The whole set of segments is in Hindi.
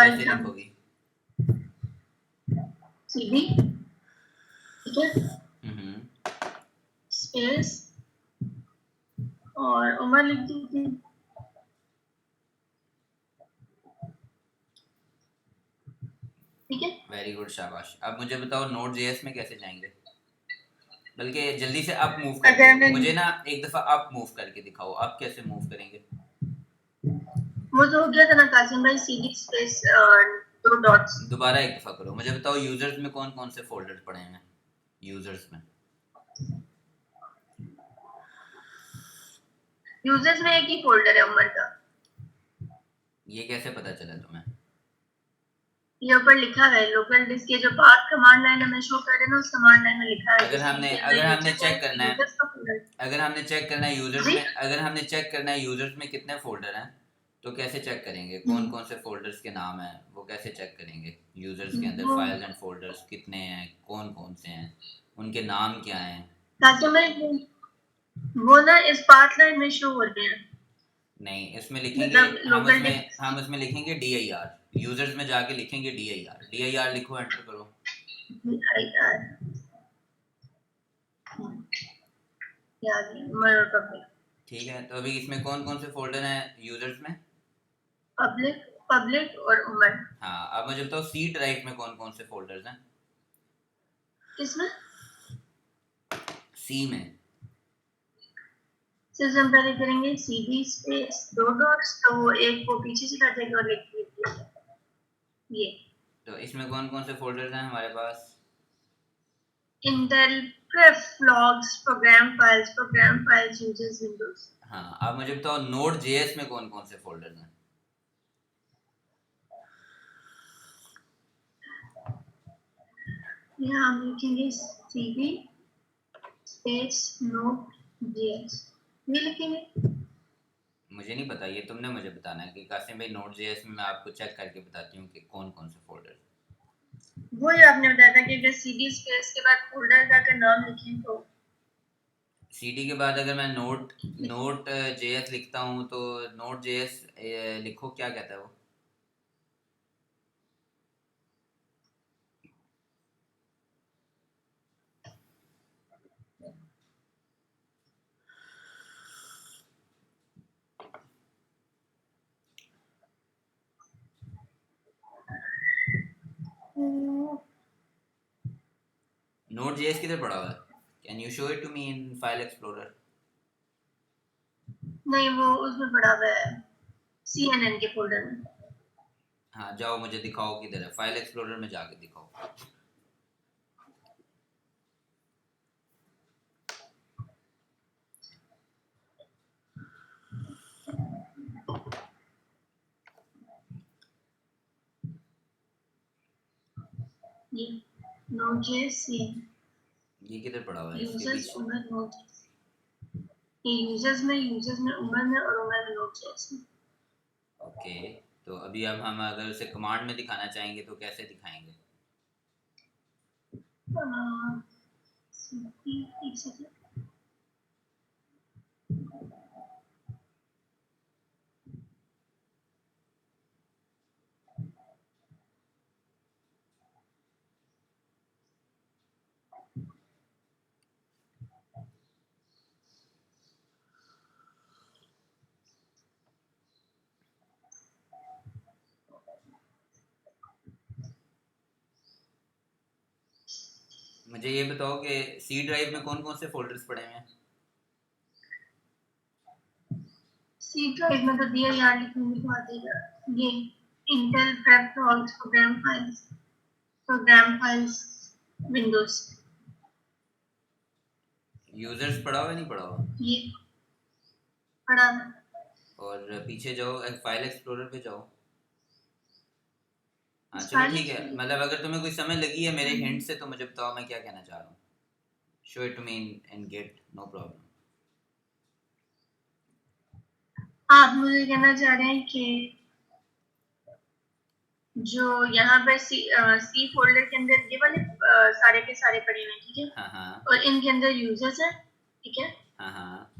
कैसे लिखोगी? सीडी, ठीक है, स्पेस और उमर लिख दी। ठीक है, वेरी गुड, शाबाश। अब मुझे बताओ नोड जेएस में कैसे जाएंगे? बल्कि जल्दी से अप मूव करके, मुझे ना एक दफा अप मूव करके दिखाओ, आप कैसे मूव करेंगे? वो तो हो गया था ना कासिम भाई, सीडी स्पेस 2 डॉट्स। दोबारा एक दफा करो। मुझे बताओ यूजर्स में कौन कौन से फोल्डर्स पड़े हैं? यूजर्स में एक ही फोल्डर है उमर का। ये कैसे पता चला तुम्हें? ये ऊपर लिखा है लोकल डिस्क के जो पाथ कमांड लाइन हमें शो कर रहे हैं ना, उस कमांड लाइन में लिखा है। अगर हमने चेक करना है, अगर हमने चेक करना है यूजर्स में कितने फोल्डर हैं, तो कैसे चेक करेंगे? कौन कौन से फोल्डर्स के नाम हैं वो कैसे चेक करेंगे? यूजर्स के अंदर फाइल्स एंड फोल्डर्स कितने हैं, कौन कौन से हैं, उनके नाम क्या हैं? वो ना इस पाथ लाइन में शो हो रहे हैं। नहीं, इसमें लिखेंगे हम उसमें लिखेंगे dir, यूजर्स में जाके लिखेंगे dir लिखो, एंटर करो। ठीक है, तो अभी इसमें कौन कौन से फोल्डर हैं यूजर्स में? पब्लिक और उमर। हाँ, अब मुझे बताओ सी ड्राइव में कौन कौन से फोल्डर्स हैं? किसमें? सी में। सिर्फ हम पहले करेंगे cd स्पेस 2 डॉट्स, तो वो एक को पीछे से काटेगा और एक ये। तो इसमें कौन कौन से फोल्डर्स हैं हमारे पास? Intel PerfLogs, program files, users, Windows. हाँ, अब मुझे बताओ नोड जेएस में कौन कौन से फोल्डर्स हैं? यहाँ हम लिखेंगे cd स्पेस नोड जेएस, ये लिखेंगे। मुझे नहीं पता, ये तुमने मुझे बताना है कि कासिम भाई नोड जेएस में मैं आपको चेक करके बताती हूँ कि कौन कौन से फोल्डर। वो ही आपने बताया था कि अगर cd स्पेस के बाद फोल्डर का अगर नाम लिखें तो सीडी के बाद अगर मैं नोट जेएस लिखता हूँ तो नोट जेएस लिखो, क्या कहता है वो? नोट जेएस किधर पड़ा हुआ है? Can you show it to me in file explorer? नहीं, वो उसमें पड़ा हुआ है CNN के फोल्डर में। हाँ, जाओ मुझे दिखाओ किधर है, फाइल एक्सप्लोरर में जाके दिखाओ। ये नोड.js ये किधर पड़ा हुआ है इसके पीछे? यूजर्स में उमर में और उमर में नोड.js में। ओके, तो अभी अब हम अगर उसे कमांड में दिखाना चाहेंगे तो कैसे दिखाएंगे? एक सेकंड, मुझे ये बताओ कि सी ड्राइव में कौन कौन से फोल्डर्स पड़े हैं? सी ड्राइव में तो दिया यार, लिखने को आ जाएगा। ये Intel prep logs, program files, Windows. Users पड़ा हुआ है, नहीं पड़ा हुआ? ये पड़ा। और पीछे जाओ, फाइल एक्सप्लोरर पे जाओ। हाँ चलो ठीक है, मतलब अगर तुम्हें कोई समय लगी है मेरे हिंट से तो मुझे बताओ मैं क्या कहना चाह रहा हूँ। Show it to me in git, no problem. आप मुझे कहना चाह रहे हैं कि जो यहाँ पर सी फोल्डर के अंदर ये वाले सारे के सारे पड़े हुए हैं, ठीक है। हाँ। और इनके अंदर यूजर्स है, ठीक है। हाँ।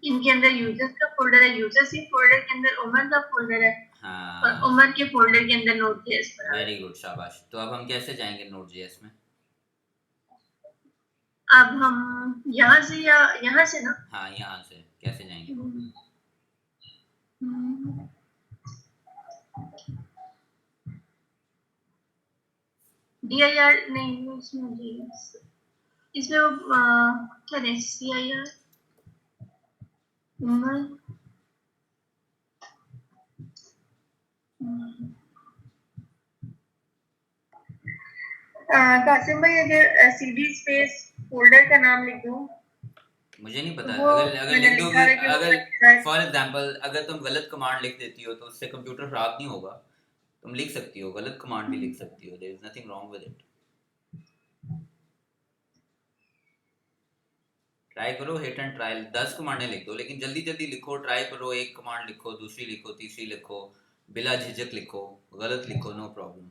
इनके अंदर यूजर्स का फोल्डर है, यूजर्स ही फोल्डर के अंदर उमर का फोल्डर है। और हाँ उमर के फोल्डर के अंदर Node.js बना वेरी है। गुड, शाबाश। तो अब हम कैसे जाएंगे Node.js में? अब हम यहाँ से या यहाँ से ना? हाँ, यहाँ से कैसे जाएंगे? dir नहीं, इसमें इसमें वो क्या है, cir उमर कासिम भाई, अगर cd स्पेस फोल्डर का नाम लिख दूं मुझे नहीं तो पता। वो अगर अगर मैंने लिख लिखा दोगे, है कि वो अगर शायद फॉर एग्जांपल अगर तुम गलत कमांड लिख देती हो तो उससे कंप्यूटर खराब नहीं होगा। तुम लिख सकती हो, गलत कमांड भी लिख सकती हो, there is nothing wrong with it. Try करो, हिट एंड ट्रायल। 10 कमांडें लिख दो, लेकिन जल्दी जल्दी लिखो। ट्राई करो, एक कमांड लिखो, दूसरी लिखो, तीसरी लिखो, बिला झिझक लिखो, गलत लिखो, नो प्रॉब्लम।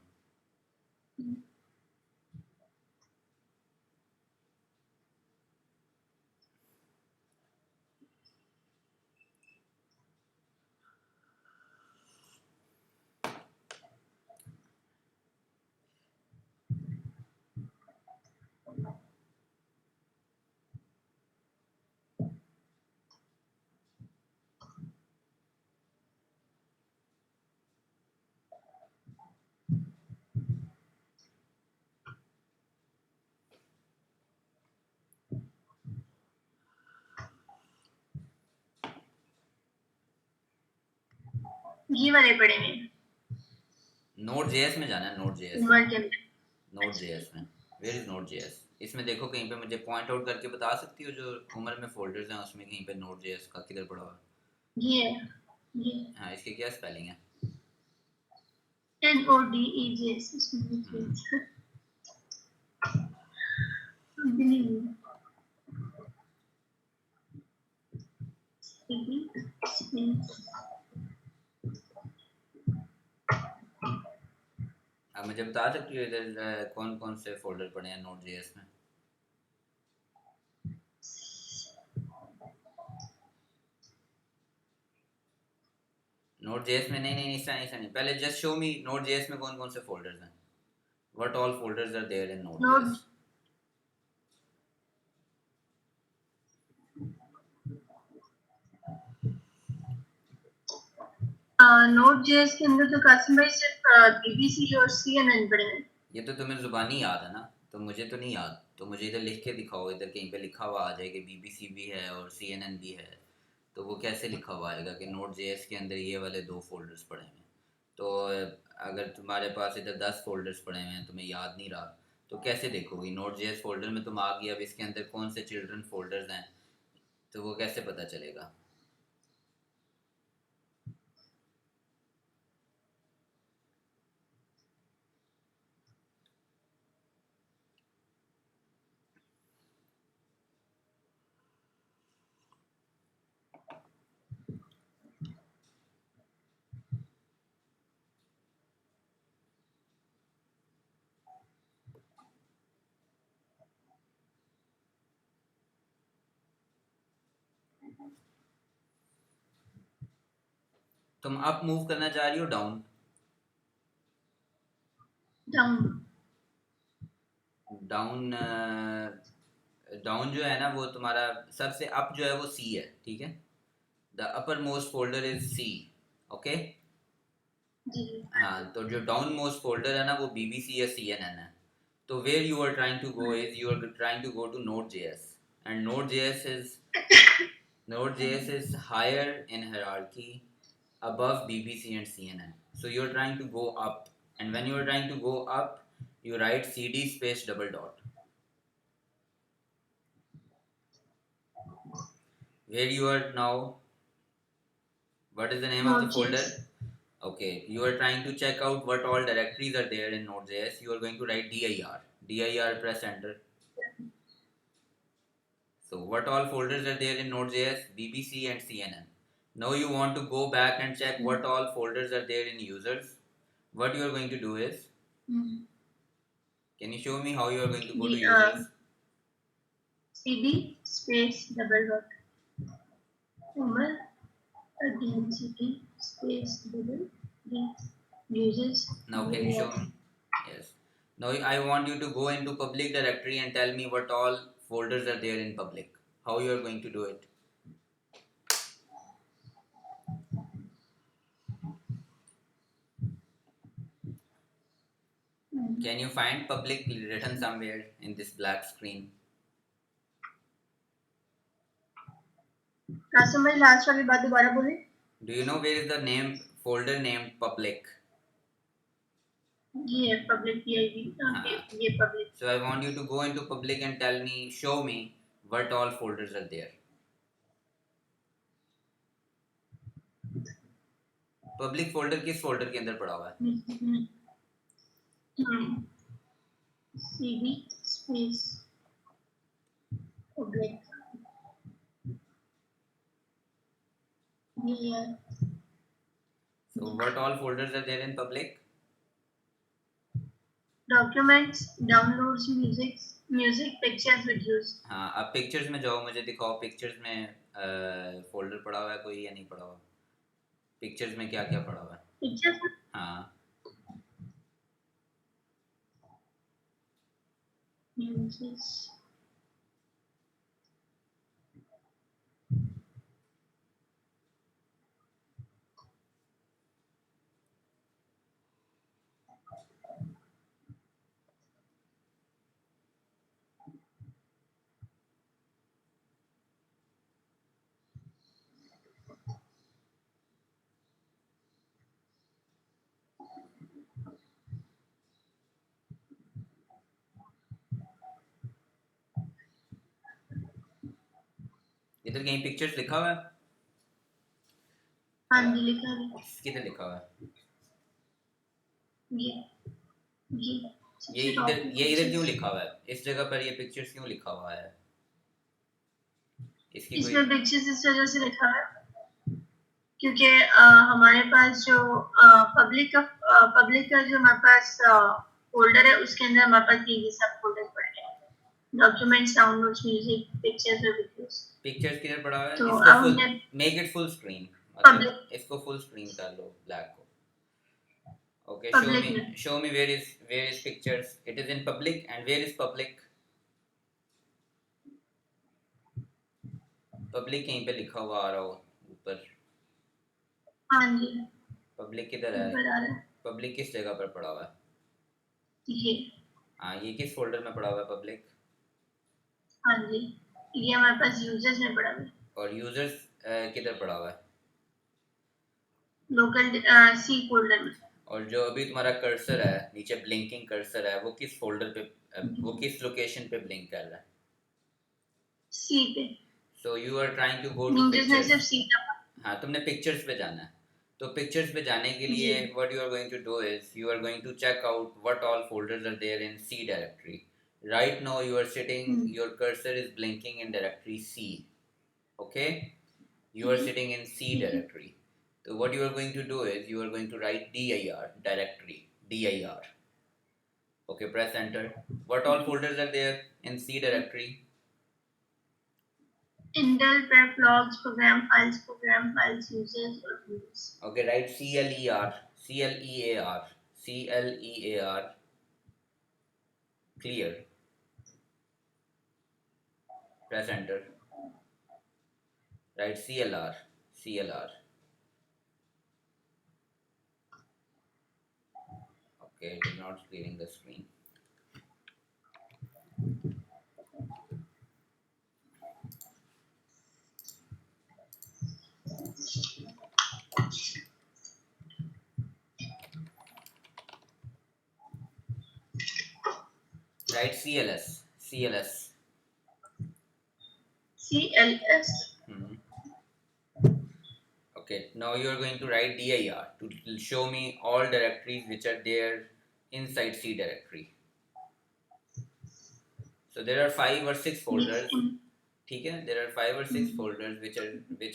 ये वाले पड़े हैं Node.js में जाना है, Node.js में। उमर के अंदर। Node.js में वेयर इज Node.js? इसमें देखो, कहीं पे मुझे पॉइंट आउट करके बता सकती हो जो उमर में फोल्डर्स हैं उसमें कहीं पे Node.js का किधर पड़ा हुआ है? ये है, ये हाँ, इसकी क्या स्पेलिंग है? Nodejes इसमें नहीं आप मुझे बता सकती हो इधर कौन कौन से फोल्डर पड़े हैं Node.js में? Node.js में नहीं नहीं, ऐसा नहीं। पहले जस्ट शो मी Node.js में कौन कौन से फोल्डर्स हैं। What all folders are there in node Node.js? Node.js के अंदर तो कासिम भाई सिर्फ BBC और CNN पड़े हैं। ये तो तुम्हें जुबानी याद है ना, तो मुझे तो नहीं याद। तो मुझे इधर लिख के दिखाओ, इधर कहीं पे लिखा हुआ आ जाए कि BBC भी है और CNN भी है। तो वो कैसे लिखा हुआ आएगा कि Node.js के अंदर ये वाले 2 फोल्डर्स पड़े हुए हैं? तो अगर तुम्हारे पास इधर 10 फोल्डर्स पड़े हुए हैं, तुम्हें याद नहीं रहा, तो कैसे देखोगी? Node.js फोल्डर में तुम आ गई, अब इसके अंदर कौन से चिल्ड्रन फोल्डर्स हैं, तो वो कैसे पता चलेगा? तुम अप मूव करना चाह रही हो, डाउन? डाउन डाउन डाउन जो है ना, वो तुम्हारा सबसे अप जो है वो सी है, ठीक है। The uppermost folder is C, okay. जी। हाँ, तो जो डाउन मोस्ट फोल्डर है ना वो बीबीसी या सीएनएन है। तो where you are trying to go is, you are trying to go to Node.js, and Node.js is higher in hierarchy above BBC and CNN. So you're trying to go up, and when you're trying to go up, you write cd space double dot. Where you are now, what is the name of the Node.js folder? Okay, you are trying to check out what all directories are there in Node.js. You are going to write dir. Dir, press enter. So what all folders are there in Node.js? BBC and CNN. Now you want to go back and check what all folders are there in users. What you are going to do is, can you show me how you are going to go जी to users? CD space double dot Umar again CD space double Users. Now can you show me? Yes. Now I want you to go into public directory and tell me what all folders are there in public. How you are going to do it? Can you find public written somewhere in this black screen? Qasim भाई लास्ट वाली बात दोबारा बोले. Do you know where is the name folder named public? ये public PID. Okay, ये public. So I want you to go into public and tell me, show me what all folders are there. Public folder किस folder के अंदर पड़ा हुआ है? CD space public. Yeah. So what all folders are there in public? Documents, downloads, music, pictures, videos. हाँ, अब पिक्चर्स में जाओ, मुझे दिखाओ पिक्चर्स में फोल्डर पड़ा हुआ है कोई या नहीं पड़ा हुआ? पिक्चर्स में क्या क्या पड़ा हुआ है? पिक्चर्स? हाँ. Music. इधर कहीं पिक्चर्स लिखा हुआ है? हाँ जी लिखा है. किधर लिखा हुआ है? ये इधर क्यों लिखा हुआ है? इस जगह पर ये पिक्चर्स क्यों लिखा हुआ है? इसमें पिक्चर्स इस वजह से लिखा है क्योंकि हमारे पास जो पब्लिक का जो हमारे पास फोल्डर है उसके अंदर हमारे पास ये सब फोल्डर पड़े हैं. डॉक्यूमेंट्स, डाउनलोड्स, म्यूजिक, पिक्चर्स और वीडियोस. पिक्चर्स किधर पड़ा हुआ है? तो इसको full make it full screen. इसको फुल स्क्रीन कर लो ब्लैक को. Okay, show me where is pictures. It is in public, and where is public? Public कहीं पे लिखा हुआ आ रहा हो ऊपर. हाँ जी. Public किधर है? Public किस जगह पर पड़ा हुआ है? ये. हाँ, ये किस फोल्डर में पड़ा हुआ है public? हाँ जी. ये हमारे पास यूजर्स में पड़ा हुआ है. और यूजर्स किधर पड़ा हुआ है? लोकल सी फोल्डर में. और जो अभी तुम्हारा कर्सर है नीचे ब्लिंकिंग कर्सर है वो किस फोल्डर पे वो किस लोकेशन पे ब्लिंक कर रहा है? सी पे. So you are trying to go to pictures. हाँ, तुमने पिक्चर्स पे जाना है. तो पिक्चर्स पे जाने के लिए what you are going to do is you are going to check out what all folders are there in C directory. Right now you are sitting, your cursor is blinking in directory C. Okay, you are sitting in C directory. So what you are going to do is you are going to write dir directory, dir. Okay, press enter. What all folders are there in C directory? Intel, prep logs, program files, users or views. Okay, write clear, clear. Press enter. Write clr. Okay, it is not clearing the screen. Write CLS. Okay, now you are going to write dir to show me all directories which are there inside C directory. So there are 5 or 6 folders. ठीक है, there are 5 or 6 folders which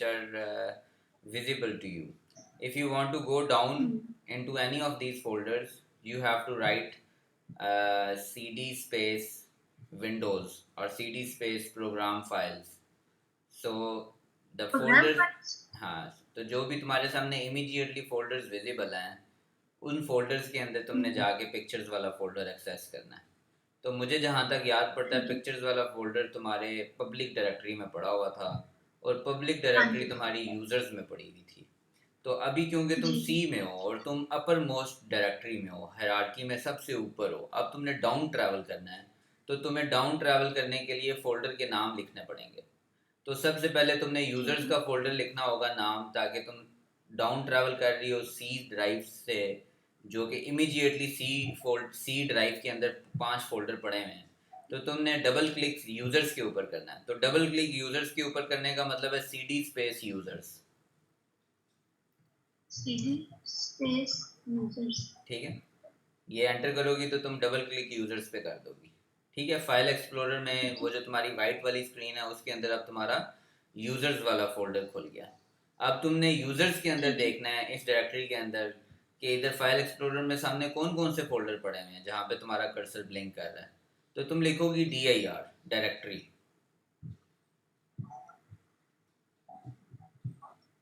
are visible to you. If you want to go down into any of these folders, you have to write cd space windows or cd space program files. So the folders, हाँ, तो जो भी तुम्हारे सामने immediately folders visible हैं उन फोल्डर्स के अंदर तुमने जाके पिक्चर्स वाला फोल्डर एक्सेस करना है। तो मुझे जहाँ तक याद पड़ता है पिक्चर्स वाला फोल्डर तुम्हारे पब्लिक डायरेक्टरी में पड़ा हुआ था और पब्लिक हाँ डायरेक्टरी जी। तुम्हारी यूजर्स में पड़ी हुई थी। तो अभी क्योंकि तुम जी सी में हो और तुम अपर मोस्ट डायरेक्टरी में हो, हायरार्की में सबसे ऊपर हो, अब तुमने डाउन ट्रैवल करना है। तो तुम्हें डाउन ट्रैवल करने के लिए फोल्डर के नाम लिखने पड़ेंगे। तो सबसे पहले तुमने ठीक यूजर्स है। का फोल्डर लिखना होगा नाम, ताकि तुम डाउन ट्रैवल कर रही हो सी ड्राइव से, जो कि इमीडिएटली सी ड्राइव के अंदर 5 फोल्डर पड़े हुए हैं। तो तुमने डबल क्लिक यूजर्स के ऊपर करना है। तो डबल क्लिक यूजर्स के ऊपर करने का मतलब है cd space users. CD space users. ठीक है, ये एंटर करोगी तो तुम डबल क्लिक यूजर्स पे कर दोगी। ठीक है, फाइल एक्सप्लोरर में ठीक वो है। जो तुम्हारी वाइट वाली स्क्रीन है उसके अंदर अब तुम्हारा यूजर्स वाला फोल्डर खुल गया। अब तुमने यूजर्स के अंदर ठीक है। देखना है इस डायरेक्टरी के अंदर कि इधर फाइल एक्सप्लोरर में सामने कौन कौन से फोल्डर पड़े हुए हैं जहाँ पे तुम्हारा कर्सर ब्लिंक कर रहा है। तो तुम लिखोगी dir डायरेक्टरी।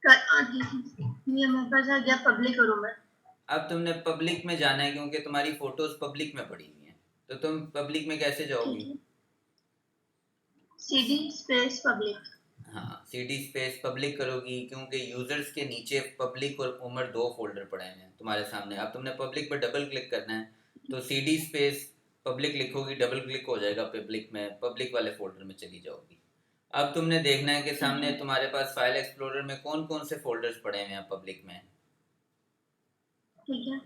ये मेरे पास आ गया पब्लिक रूम में। अब तुमने पब्लिक में जाना है क्योंकि तुम्हारी फोटोज पब्लिक में पड़ी हुई हैं। तो तुम पब्लिक में कैसे ठीक जाओगी? है। CD space public. हाँ, cd स्पेस पब्लिक करोगी क्योंकि यूजर्स के नीचे पब्लिक और उमर 2 फोल्डर पड़े हुए हैं तुम्हारे सामने। अब तुमने पब्लिक पर डबल क्लिक करना है। तो cd स्पेस पब्लिक लिखोगी, डबल क्लिक हो जाएगा पब्लिक में, पब्लिक वाले फोल्डर में चली जाओगी। अब तुमने देखना है कि ठीक सामने है। तुम्हारे पास फाइल एक्सप्लोरर में कौन कौन से फोल्डर्स पड़े हुए हैं पब्लिक में। ठीक है।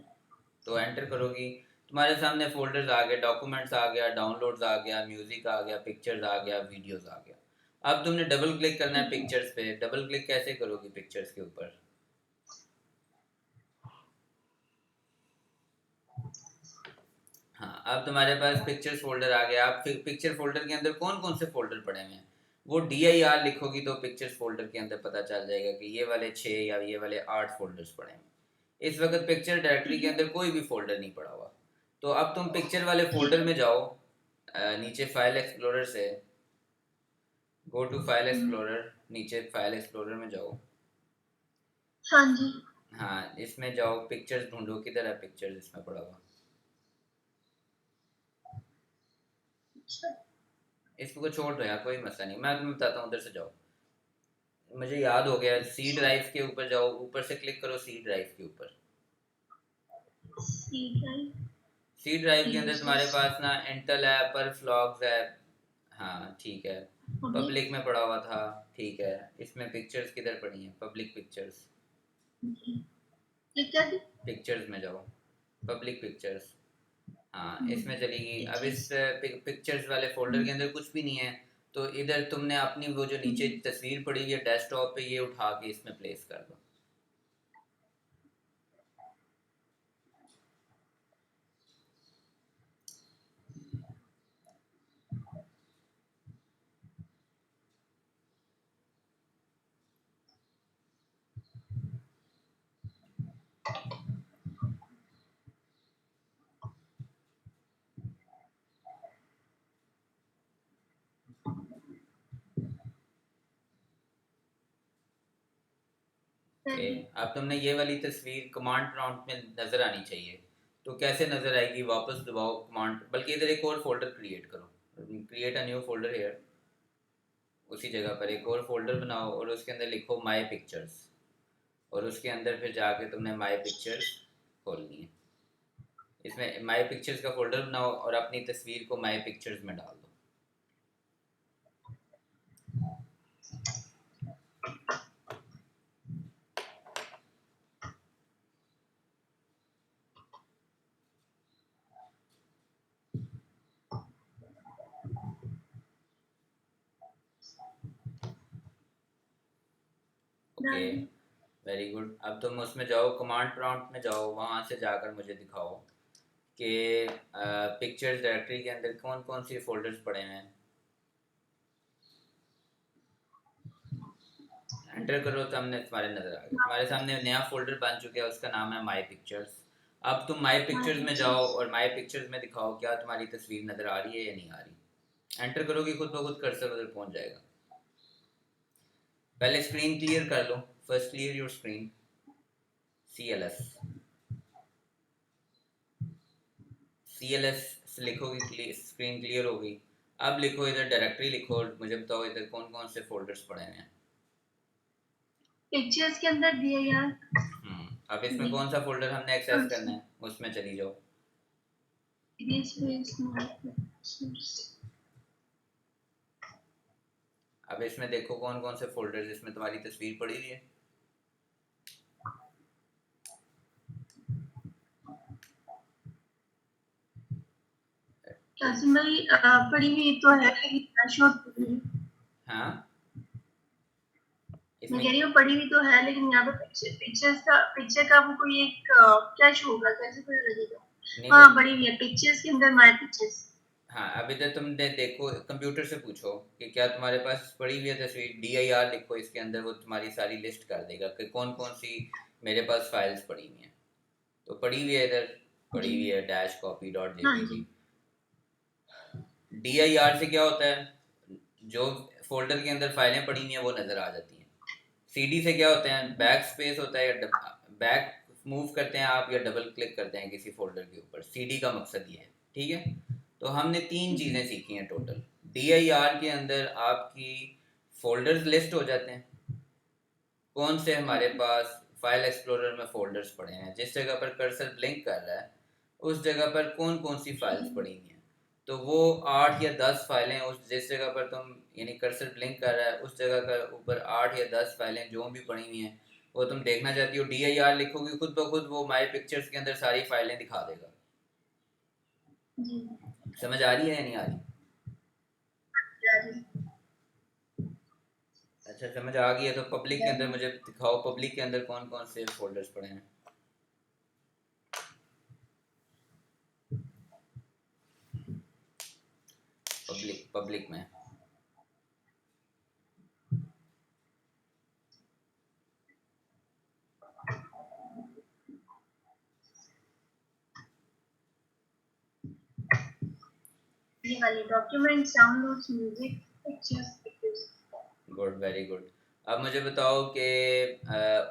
तो एंटर करोगी, तुम्हारे सामने फोल्डर्स आ गए, डॉक्यूमेंट्स आ गया, डाउनलोड्स आ गया, म्यूजिक आ गया, पिक्चर्स आ गया, वीडियोस आ गया। अब तुमने डबल क्लिक करना है ठीक है। पिक्चर्स पे। डबल क्लिक कैसे करोगी पिक्चर्स के ऊपर? हाँ, अब तुम्हारे पास पिक्चर्स फोल्डर आ गया। अब पिक्चर फोल्डर के अंदर कौन कौन से फोल्डर पड़े हुए हैं वो dir लिखोगी तो पिक्चर्स फोल्डर के अंदर पता चल जाएगा कि ये वाले 6 या ये वाले 8 फोल्डर्स पड़े हैं। इस वक्त पिक्चर डायरेक्टरी ठीक के है। अंदर कोई भी फोल्डर नहीं पड़ा हुआ। तो अब तुम पिक्चर वाले ठीक फोल्डर है। में जाओ, नीचे फाइल एक्सप्लोरर से go to file hmm. Explorer, नीचे फाइल एक्सप्लोरर में जाओ। हाँ जी। हाँ, इसमें जाओ, पिक्चर्स ढूंढो, किधर है पिक्चर्स इसमें पड़ा हुआ। अच्छा। इसको छोड़ दो यार, कोई मसला नहीं, मैं तुम्हें बताता हूँ, उधर से जाओ। मुझे याद हो गया, सी ड्राइव के ऊपर जाओ, ऊपर से क्लिक करो सी ड्राइव के ऊपर। सी ड्राइव सी ड्राइव के अंदर तुम्हारे यूजर्स पास ना इंटेल है, पर फ्लॉग्स है। हाँ ठीक है, पब्लिक। पब्लिक में पड़ा हुआ था। ठीक है, इसमें पिक्चर्स किधर पड़ी हैं? Public pictures. क्लिक कर दी। पिक्चर्स में जाओ, पब्लिक पिक्चर्स। हाँ, इसमें चलेगी। अब पिक्चर्स। इस पिक्चर्स वाले फोल्डर के अंदर कुछ भी नहीं है। तो इधर तुमने अपनी वो जो नीचे तस्वीर पड़ी हुई है डेस्कटॉप पे, ये उठा के इसमें प्लेस कर दो। ओके, अब तुमने ये वाली तस्वीर कमांड प्रॉम्प्ट में नज़र आनी चाहिए। तो कैसे नज़र आएगी? वापस दबाओ कमांड, बल्कि इधर एक और फोल्डर क्रिएट करो, create a new folder here. उसी जगह पर एक और फोल्डर बनाओ और उसके अंदर लिखो माय पिक्चर्स, और उसके अंदर फिर जाके तुमने माय पिक्चर्स खोलनी है। इसमें माय पिक्चर्स का फोल्डर बनाओ और अपनी तस्वीर को माय पिक्चर्स में डाल दो। ओके, डाल दी। Very good. अब तुम उसमें जाओ, कमांड प्रॉम्प्ट में जाओ, वहाँ से जाकर मुझे दिखाओ कि पिक्चर्स डायरेक्टरी के अंदर कौन कौन सी फोल्डर्स पड़े हुए हैं। एंटर करो, सामने तुम्हारे नज़र आ गया, तुम्हारे सामने नया फोल्डर बन चुका है, उसका नाम है माय पिक्चर्स। अब तुम माय माय पिक्चर्स में जाओ पिक्चर्स। और माय पिक्चर्स में दिखाओ क्या तुम्हारी तस्वीर नज़र आ रही है या नहीं आ रही। एंटर करोगे खुद ब खुद कर्सर उधर पहुंच जाएगा। पहले स्क्रीन क्लियर कर लो, first clear your screen, CLS। CLS लिखोगे, स्क्रीन क्लियर होगी। अब लिखो इधर डायरेक्टरी लिखो, मुझे बताओ इधर कौन कौन से फोल्डर्स पड़े हुए हैं। पिक्चर्स के अंदर दिया यार। अब इसमें कौन सा फोल्डर हमने एक्सेस करना है, उसमें चली जाओ। अब इसमें देखो कौन कौन से फोल्डर्स इसमें तुम्हारी तस्वीर पड़ी हुई है। कासिम भाई पड़ी हुई तो है लेकिन शॉर्ट। हाँ मैं इसमें कह रही हूँ पड़ी हुई तो है लेकिन यहाँ पे पिक्चर का वो कोई एक फ्लैश होगा, कैसे पता लगेगा? नहीं हाँ वो, पड़ी हुई है पिक्चर्स के अंदर, माय पिक्चर्स। हाँ अब इधर तुम देखो, कंप्यूटर से पूछो कि क्या तुम्हारे पास पड़ी हुई है तस्वीर, DIR लिखो इसके अंदर, वो तुम्हारी सारी लिस्ट कर देगा कि कौन कौन सी मेरे पास फाइल्स पड़ी हुई हैं। तो पड़ी हुई है इधर, पड़ी हुई है डैश कॉपी डॉट हाँ जेपीजी। जी। DIR से क्या होता है, जो फोल्डर के अंदर फाइलें पड़ी हुई हैं वो नज़र आ जाती हैं। CD से क्या होता है, बैक स्पेस होता है, या बैक मूव करते हैं आप या डबल क्लिक करते हैं किसी फोल्डर के ऊपर। CD का मकसद ये है, ठीक है। तो हमने 3 चीज़ें सीखी हैं टोटल। DIR के अंदर आपकी फोल्डर्स लिस्ट हो जाते हैं, कौन से हमारे पास फाइल एक्सप्लोरर में फोल्डर्स पड़े हैं, जिस जगह पर कर्सर ब्लिंक कर रहा है उस जगह पर कौन कौन सी फाइल्स पड़ी हुई हैं। तो वो 8 या 10 फाइलें, उस जिस जगह पर तुम यानी कर्सर ब्लिंक कर रहा है उस जगह का ऊपर 8 या 10 फाइलें जो भी पड़ी हुई हैं वो तुम देखना चाहती हो, DIR लिखोगी खुद ब खुद वो माई पिक्चर्स के अंदर सारी फाइलें दिखा देगा। जी। समझ आ रही है या नहीं आ रही? अच्छा समझ आ गई है तो पब्लिक के अंदर मुझे दिखाओ, पब्लिक के अंदर कौन कौन से फोल्डर्स पड़े हैं। पब्लिक में ये वाली documents, downloads, music, pictures. Good, very good. अब मुझे बताओ कि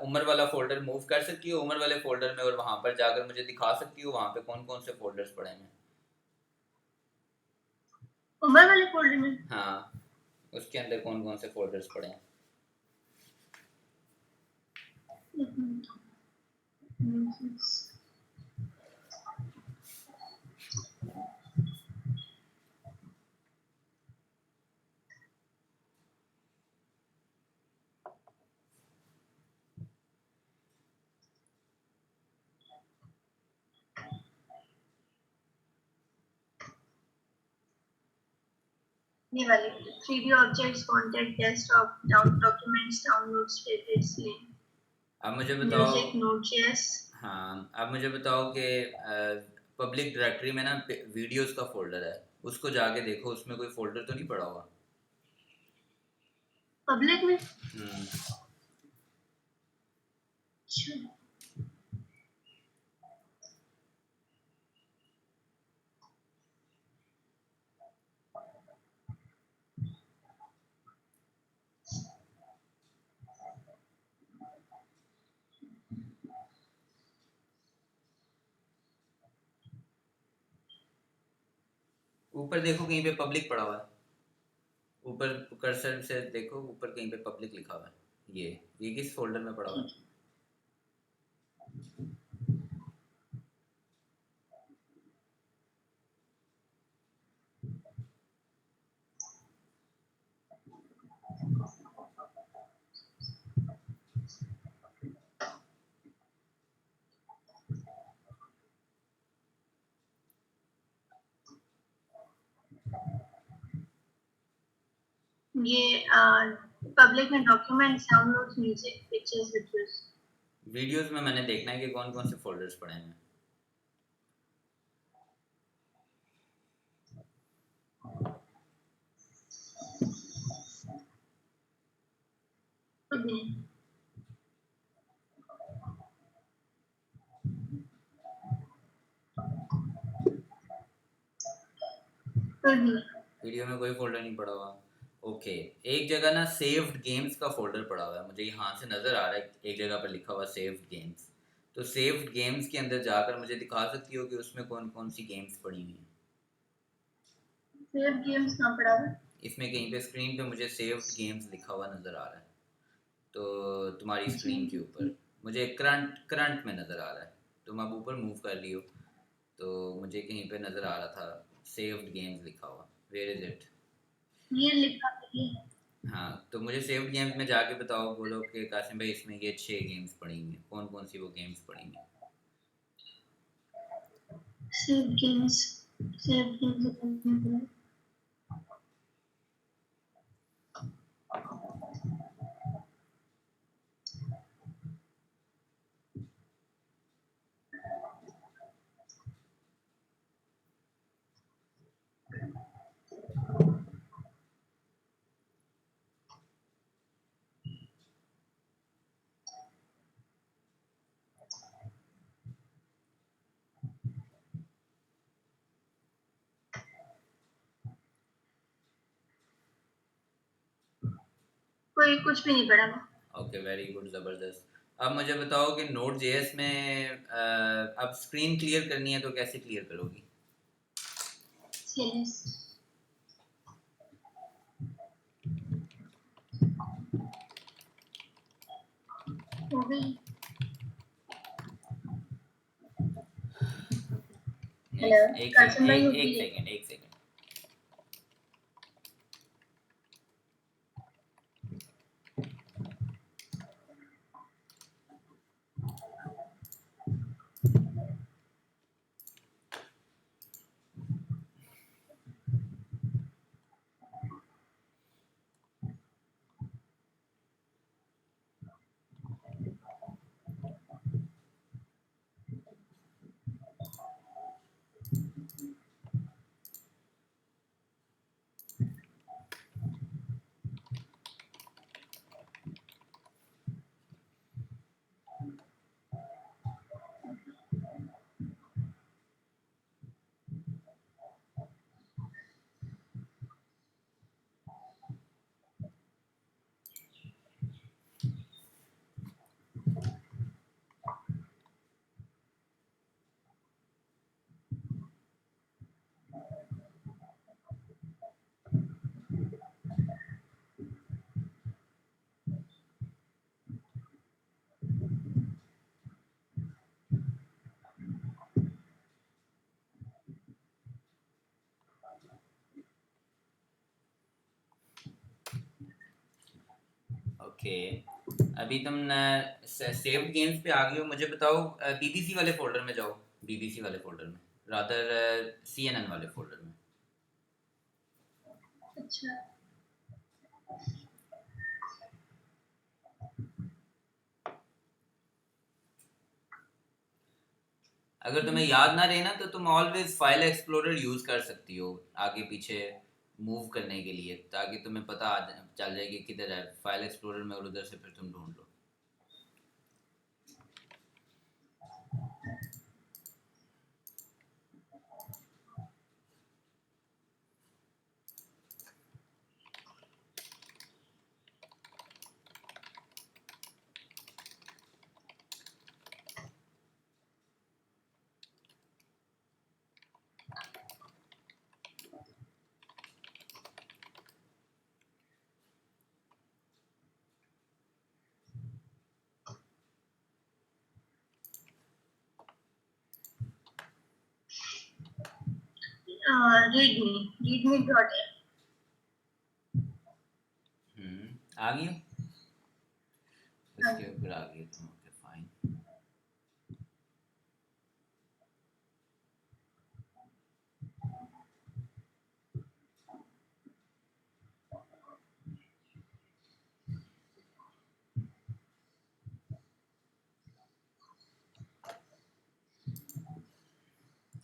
उमर वाला फोल्डर मूव कर सकती हो उमर वाले फोल्डर में, और वहां पर जाकर मुझे दिखा सकती हो वहां पे कौन कौन से फोल्डर्स पड़े हैं। उमर वाले फोल्डर में। हाँ उसके अंदर कौन कौन से फोल्डर्स पड़े हैं। ये वाली 3D objects, contact, desktop, documents, downloads, favourites, link, अब मुझे बताओ, म्यूजिक, नोट.js। हाँ अब मुझे बताओ कि पब्लिक डायरेक्टरी में ना वीडियोस का फोल्डर है, उसको जाके देखो उसमें कोई फोल्डर तो नहीं पड़ा हुआ। पब्लिक में। हम्म अच्छा। ऊपर देखो कहीं पे पब्लिक पड़ा हुआ है, ऊपर कर्सर से देखो ऊपर कहीं पे पब्लिक लिखा हुआ है। ये किस फोल्डर में पड़ा हुआ है? ये पब्लिक में documents, downloads, music, pictures, videos. Videos में मैंने देखना है कि कौन कौन से फोल्डर्स पड़े हैं। वीडियो में कोई फोल्डर नहीं पड़ा हुआ। ओके, एक जगह ना सेव्ड गेम्स का फोल्डर पड़ा हुआ है, मुझे यहाँ से नज़र आ रहा है एक जगह पर लिखा हुआ सेव्ड गेम्स। तो सेव्ड गेम्स के अंदर जाकर मुझे दिखा सकती हो कि उसमें कौन कौन सी गेम्स पड़ी हुई हैं? सेव गेम्स कहाँ पड़ा है? इसमें कहीं पे स्क्रीन पे मुझे सेव्ड गेम्स लिखा हुआ नज़र आ रहा है, तो तुम्हारी स्क्रीन के ऊपर मुझे करंट करंट में नज़र आ रहा है। तुम अब ऊपर मूव कर लियो, तो मुझे कहीं पे नज़र आ रहा था सेव्ड गेम्स लिखा हुआ। Where is it? ये लिखा है। हाँ, तो मुझे सेव्ड गेम्स में जाके बताओ, बोलो कि कासिम भाई इसमें ये 6 गेम्स पड़ी हुई हैं, कौन कौन सी वो गेम्स पड़ी हुई हैं? सेव गेम्स, सेव गेम्स कोई कुछ भी नहीं पड़ा। ओके, वेरी गुड, ज़बरदस्त। अब मुझे बताओ कि नोड जेएस में अब स्क्रीन क्लियर करनी है तो कैसे क्लियर करोगी? सीएलएस हो गई। हेलो एक कासिम सेकंड, भाई, एक होगी एक है। सेकंड, एक सेकंड। ओके, अभी तुम सेव्ड गेम्स पे आ गए हो। मुझे बताओ बीबीसी वाले फोल्डर में जाओ, बीबीसी वाले फोल्डर में, रादर सीएनएन वाले फोल्डर में। अच्छा अगर तुम्हें याद ना रहे ना तो तुम ऑलवेज फाइल एक्सप्लोरर यूज कर सकती हो आगे पीछे मूव करने के लिए, ताकि तुम्हें पता चल जाए कि किधर है फाइल एक्सप्लोरर में, और उधर से फिर तुम ढूंढ लो। रीडमी डॉट है। आ गई हो? उसके ऊपर आ गई तुम? Okay fine.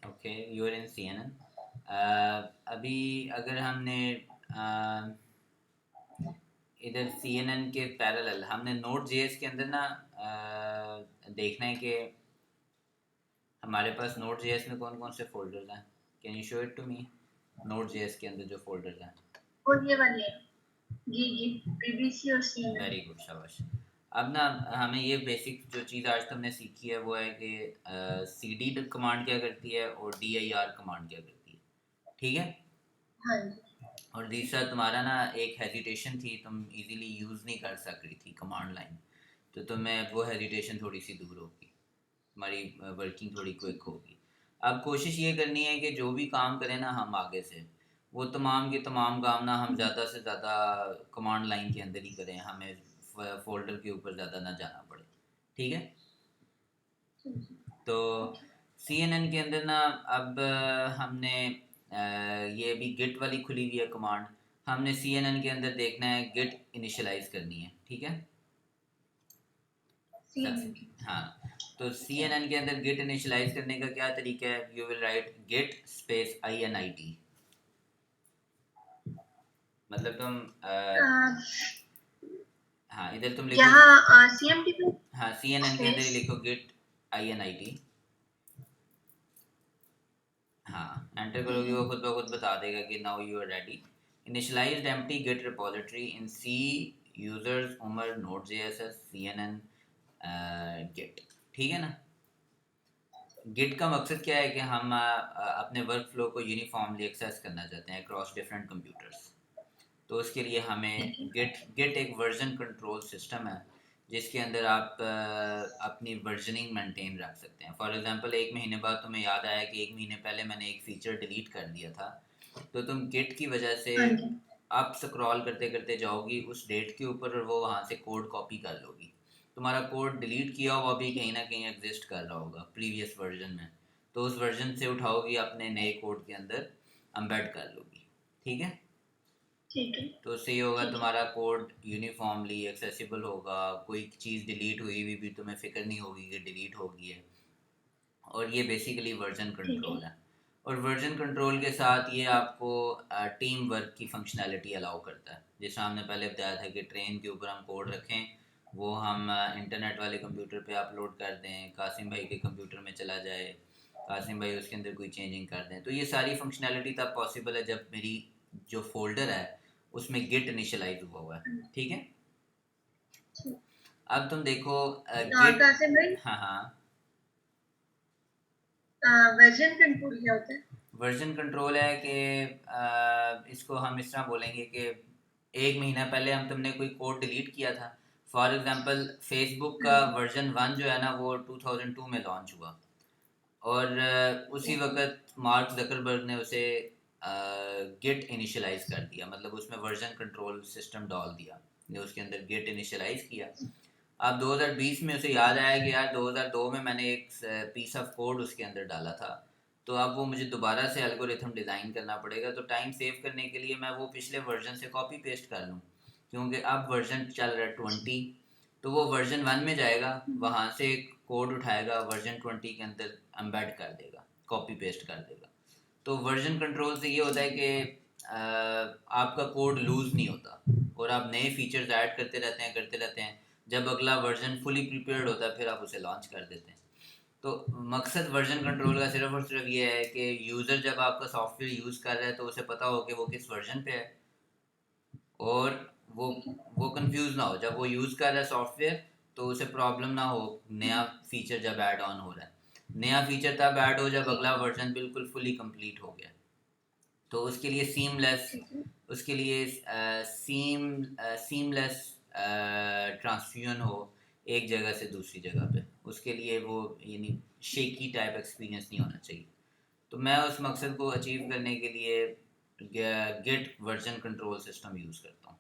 Okay, you are in CNN. अभी अगर हमने इधर सीएनएन के पैरेलल हमने नोड जेएस के अंदर ना देखना है कि हमारे पास नोड जेएस में कौन कौन से फोल्डर्स हैं। Can you show it to me? Node JS के अंदर जो फोल्डर्स हैं। और ये वाले जी जी बीबीसी और सीएनएन। वेरी गुड, शाबाश। अब ना हमें ये बेसिक जो चीज़ आज तुमने सीखी है वो है कि cd कमांड क्या करती है और dir कमांड क्या करती है, ठीक है। हाँ जी। और दूसरा तुम्हारा ना एक हेजिटेशन थी, तुम इजीली यूज़ नहीं कर सक रही थी कमांड लाइन, तो तुम्हें वो हेजिटेशन थोड़ी सी दूर होगी, हमारी वर्किंग थोड़ी क्विक होगी। अब कोशिश ये करनी है कि जो भी काम करें ना हम आगे से, वो तमाम के तमाम काम ना हम ज़्यादा से ज़्यादा कमांड लाइन के अंदर ही करें, हमें फोल्डर के ऊपर ज़्यादा ना जाना पड़े, ठीक है। तो सी एन एन के अंदर ना अब हमने ये अभी गिट वाली खुली हुई है कमांड, हमने सी एन एन के अंदर देखना है गिट इनिशियलाइज करनी है, ठीक है। CNN की। हाँ, तो सी एन एन के अंदर गिट इनिशियलाइज करने का क्या तरीका है, you will write git space INIT, मतलब तुम हाँ इधर तुम लिखो, यहाँ CMD पे हाँ सी एन एन के अंदर ही स्पेस। लिखो गिट INIT, हाँ एंटर करोगे वो खुद ब खुद बता देगा कि now you are ready. Initialized empty git repository in C users Umar node JSS CNN git, ठीक है ना। गिट का मकसद क्या है कि हम अपने वर्क फ्लो को यूनिफॉर्मली एक्सेस करना चाहते हैं अक्रॉस डिफरेंट कंप्यूटर्स, तो उसके लिए हमें गिट गिट एक वर्जन कंट्रोल सिस्टम है जिसके अंदर आप अपनी वर्जनिंग मेंटेन रख सकते हैं। फॉर एग्जांपल एक महीने बाद तुम्हें याद आया कि एक महीने पहले मैंने एक फीचर डिलीट कर दिया था, तो तुम गिट की वजह से हाँ जी। आप स्क्रॉल करते करते जाओगी उस डेट के ऊपर और वो वहाँ से कोड कॉपी कर लोगी, तुम्हारा कोड डिलीट किया हुआ भी कहीं ना कहीं एग्जिस्ट कर रहा होगा प्रीवियस वर्जन में, तो उस वर्जन से उठाओगी अपने नए कोड के अंदर एम्बेड कर लोगी, ठीक है। ठीक है। तो उससे ये होगा ठीक है। तुम्हारा कोड यूनिफॉर्मली एक्सेसिबल होगा, कोई चीज़ डिलीट हुई हुई भी तुम्हें फ़िक्र नहीं होगी कि डिलीट हो गई है, और ये बेसिकली वर्जन ठीक है। कंट्रोल है। और वर्जन कंट्रोल के साथ ये आपको टीम वर्क की फंक्शनैलिटी अलाउ करता है, जैसे हमने पहले बताया था कि ट्रेन के ऊपर हम कोड रखें, वो हम इंटरनेट वाले कंप्यूटर पे अपलोड कर दें, कासिम भाई के कंप्यूटर में चला जाए, कासिम भाई उसके अंदर कोई चेंजिंग कर दें, तो ये सारी फंक्शनैलिटी तब पॉसिबल है जब मेरी जो फोल्डर है उसमें गिट इनिशियलाइज हुआ हुआ है, ठीक है। अब तुम देखो गिट, कासिम भाई, हाँ हाँ, वर्जन कंट्रोल क्या होता है? वर्जन कंट्रोल है कि इसको हम इस तरह बोलेंगे कि एक महीना पहले हम तुमने कोई कोड डिलीट किया था, फॉर एग्जांपल फेसबुक हाँ का जी। वर्जन 1 जो है ना वो 2002 में लॉन्च हुआ, और उसी ओके। वक्त मार्क जकरबर्ग ने उसे गिट इनिशियलाइज कर दिया, मतलब उसमें वर्जन कंट्रोल सिस्टम डाल दिया, ने उसके अंदर गिट इनिशियलाइज किया। अब 2020 में उसे याद आया कि यार 2002 में मैंने एक पीस ऑफ कोड उसके अंदर डाला था, तो अब वो मुझे दोबारा से एल्गोरिथम डिज़ाइन करना पड़ेगा, तो टाइम सेव करने के लिए मैं वो पिछले वर्जन से कॉपी पेस्ट कर लूँ, क्योंकि अब वर्जन चल रहा है 20, तो वो वर्जन 1 में जाएगा, वहाँ से कोड उठाएगा वर्जन 20 के अंदर एम्बेड कर देगा, कॉपी पेस्ट कर देगा। तो वर्जन कंट्रोल से ये होता है कि आपका कोड लूज़ नहीं होता और आप नए फीचर्स ऐड करते रहते हैं, जब अगला वर्जन फुली प्रिपेयर्ड होता है फिर आप उसे लॉन्च कर देते हैं। तो मकसद वर्जन कंट्रोल का सिर्फ और सिर्फ ये है कि यूज़र जब आपका सॉफ्टवेयर यूज़ कर रहा है तो उसे पता हो कि वो किस वर्जन पे है, और वो वो कंफ्यूज ना हो जब वो यूज़ कर रहा है सॉफ्टवेयर, तो उसे प्रॉब्लम ना हो नया फीचर जब ऐड ऑन हो रहा है। नया फीचर तब ऐड हो जब ठीक अगला है। वर्जन बिल्कुल फुली कंप्लीट हो गया, तो उसके लिए सीमलेस, ठीक है। उसके लिए सीमलेस ट्रांसफ्यूजन हो एक जगह से दूसरी जगह पे, उसके लिए वो यानी शेकी टाइप एक्सपीरियंस नहीं होना चाहिए। तो मैं उस मकसद को अचीव करने के लिए git version control system use करता हूँ,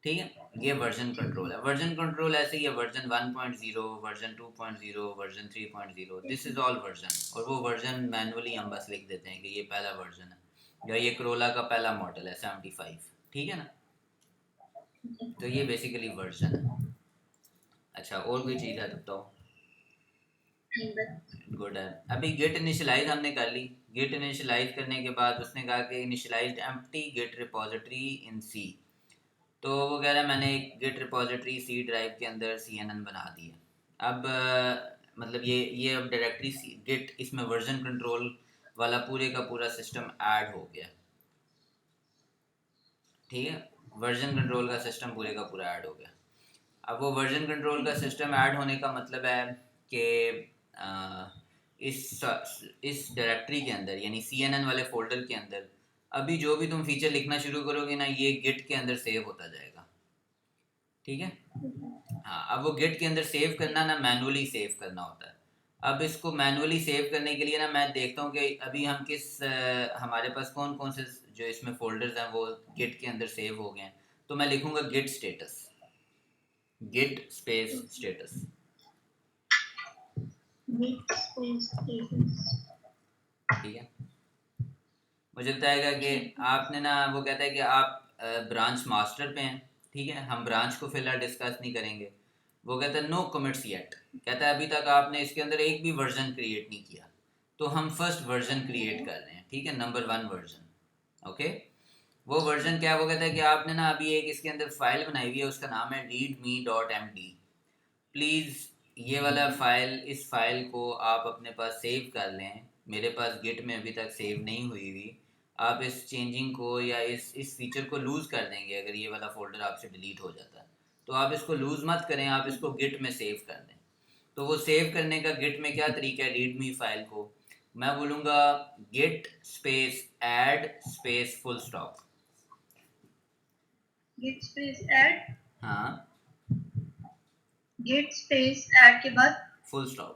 ठीक है। ये वर्जन ठीक है। कंट्रोल है, वर्जन कंट्रोल ऐसे ही है, version 1.0, version 2.0, version 3.0, this is all version, और वो वर्जन मैनुअली हम बस लिख देते हैं कि ये पहला वर्जन है या ये करोला का पहला मॉडल है 75, ठीक है ना। तो ये बेसिकली वर्जन है। अच्छा और कोई चीज़ है तो बताओ। ठीक है। गुड है। अभी गेट इनिशियलाइज हमने कर ली, गेट इनिशियलाइज करने के बाद उसने कहा कि initialised empty gate repository in सी, तो वो कह रहा है मैंने एक गिट रिपोजिटरी सी ड्राइव के अंदर CNN बना दी है। अब मतलब ये अब डायरेक्टरी गिट इसमें वर्जन कंट्रोल वाला पूरे का पूरा सिस्टम ऐड हो गया, ठीक है। वर्जन कंट्रोल का सिस्टम पूरे का पूरा ऐड हो गया। अब वो वर्जन कंट्रोल का सिस्टम ऐड होने का मतलब है कि इस डायरेक्टरी के अंदर यानी CNN वाले फोल्डर के अंदर अभी जो भी तुम फीचर लिखना शुरू करोगे ना, ये गिट के अंदर सेव होता जाएगा, ठीक है। हाँ, अब वो गिट के अंदर सेव करना ना मैनुअली सेव करना होता है। अब इसको मैनुअली सेव करने के लिए ना मैं देखता हूँ कि अभी हम हमारे पास कौन कौन से जो इसमें फोल्डर्स हैं वो गिट के अंदर सेव हो गए हैं। तो मैं लिखूंगा git status, git space status, ठीक है। मुझे बताएगा कि आपने ना, वो कहता है कि आप ब्रांच मास्टर पे हैं, ठीक है, हम ब्रांच को फिलहाल डिस्कस नहीं करेंगे। वो कहता है नो कमिट्स येट, कहता है अभी तक आपने इसके अंदर एक भी वर्जन क्रिएट नहीं किया, तो हम फर्स्ट वर्जन क्रिएट कर रहे हैं, ठीक है, नंबर 1 वर्जन, ओके। वो वर्जन क्या है, वो कहता है कि आपने ना अभी एक इसके अंदर फाइल बनाई हुई है, उसका नाम है readme.md, प्लीज़ ये वाला फाइल, इस फाइल को आप अपने पास सेव कर लें, मेरे पास गिट में अभी तक सेव नहीं हुई हुई। आप इस चेंजिंग को या इस फीचर को लूज़ कर देंगे अगर ये वाला फोल्डर आपसे डिलीट हो जाता है, तो आप इसको लूज़ मत करें, आप इसको गिट में सेव कर दें। तो वो सेव करने का गिट में क्या तरीका है, रीडमी फाइल को मैं बोलूँगा git space add space full stop, git space add, हाँ, गिट स्पेस ऐड के बाद फुल स्टॉप।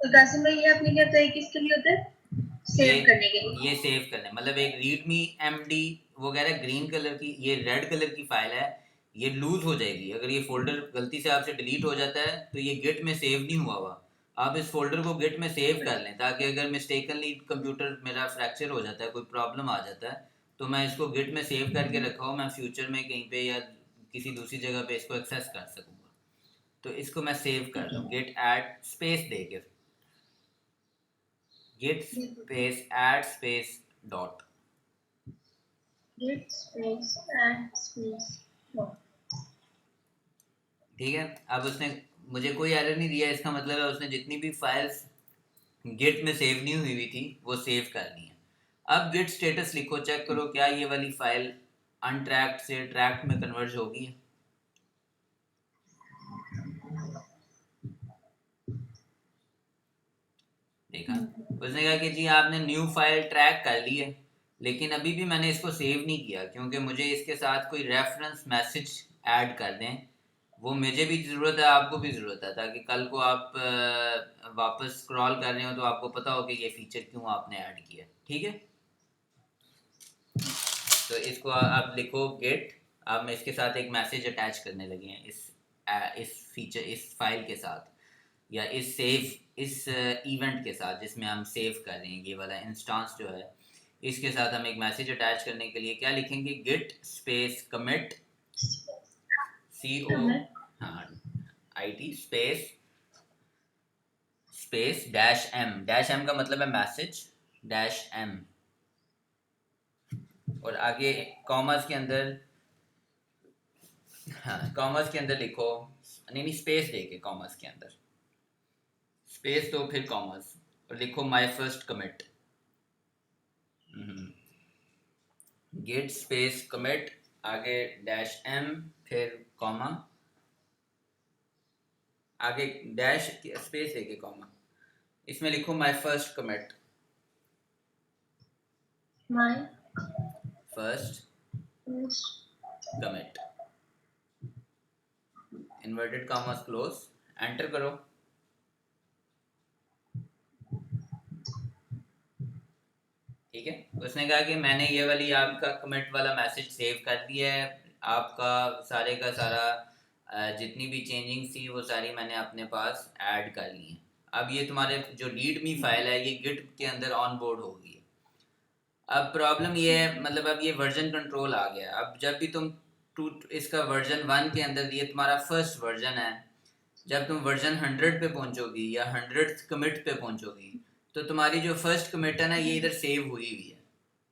तो कासिम भाई, ये आपने क्या बताया किसके लिए होता है? सेव करने के लिए। ये सेव करने मतलब एक रीडमी एमडी, वो कह रहा है ग्रीन कलर की, ये रेड कलर की फाइल है, ये लूज हो जाएगी अगर ये फोल्डर गलती से आपसे डिलीट हो जाता है, तो ये गिट में सेव नहीं हुआ हुआ। आप इस फोल्डर को गिट में सेव कर लें, ताकि अगर मिस्टेकनली कंप्यूटर मेरा फ्रैक्चर हो जाता है, कोई प्रॉब्लम आ जाता है, तो मैं इसको गिट में सेव करके रखा हूँ, मैं फ्यूचर में कहीं पे या किसी दूसरी जगह पे इसको एक्सेस कर सकूँगा। तो इसको मैं सेव कर दूँ गिट ऐड स्पेस दे के, git space add space dot, git space add space dot, ठीक है। अब उसने मुझे कोई एरर नहीं दिया, इसका मतलब है उसने जितनी भी फाइल्स गिट में सेव नहीं हुई थी वो सेव करनी है। अब गिट स्टेटस लिखो, चेक करो क्या ये वाली फाइल अनट्रैक्ड से ट्रैक्ड में कन्वर्ज होगी। देखा, उसने कहा कि जी आपने न्यू फाइल ट्रैक कर ली है, लेकिन अभी भी मैंने इसको सेव नहीं किया क्योंकि मुझे इसके साथ कोई रेफरेंस मैसेज ऐड कर दें। वो मुझे भी ज़रूरत है, आपको भी ज़रूरत है, ताकि कल को आप वापस स्क्रॉल कर रहे हो तो आपको पता हो कि ये फीचर क्यों आपने ऐड किया, ठीक है। तो इसको आप लिखो गेट, अब मैं इसके साथ एक मैसेज अटैच करने लगे हैं इस फीचर, इस फाइल के साथ, या इस इवेंट के साथ जिसमें हम सेव कर रहे हैं, ये वाला इंस्टेंस जो है, इसके साथ हम एक मैसेज अटैच करने के लिए क्या लिखेंगे, गिट स्पेस कमिट CO, हाँ, IT स्पेस डैश एम का मतलब है मैसेज डैश M, और आगे कॉमर्स के अंदर, हाँ, कॉमर्स के अंदर लिखो, नहीं स्पेस देके कॉमर्स के अंदर स्पेस तो फिर कॉमर्स, और लिखो my first commit, git space commit, आगे डैश M, फिर कॉमा, आगे डैश स्पेस देके कॉमा, इसमें लिखो my first commit, my first commit, inverted commas close, enter करो। ठीक है, उसने कहा कि मैंने ये वाली आपका कमिट वाला मैसेज सेव कर दिया है, आपका सारे का सारा जितनी भी चेंजिंग थी वो सारी मैंने अपने पास ऐड कर ली है। अब ये तुम्हारे जो रीडमी फाइल है ये गिट के अंदर ऑन बोर्ड होगी। अब प्रॉब्लम ये है, मतलब अब ये वर्जन कंट्रोल आ गया। अब जब भी तुम इसका वर्जन 1 के अंदर, ये तुम्हारा फर्स्ट वर्जन है, जब तुम वर्जन 100 पे पहुंचोगी या 100th कमिट पे पहुंचोगी, तो तुम्हारी जो फर्स्ट कमिट है ना, ये इधर सेव हुई हुई है,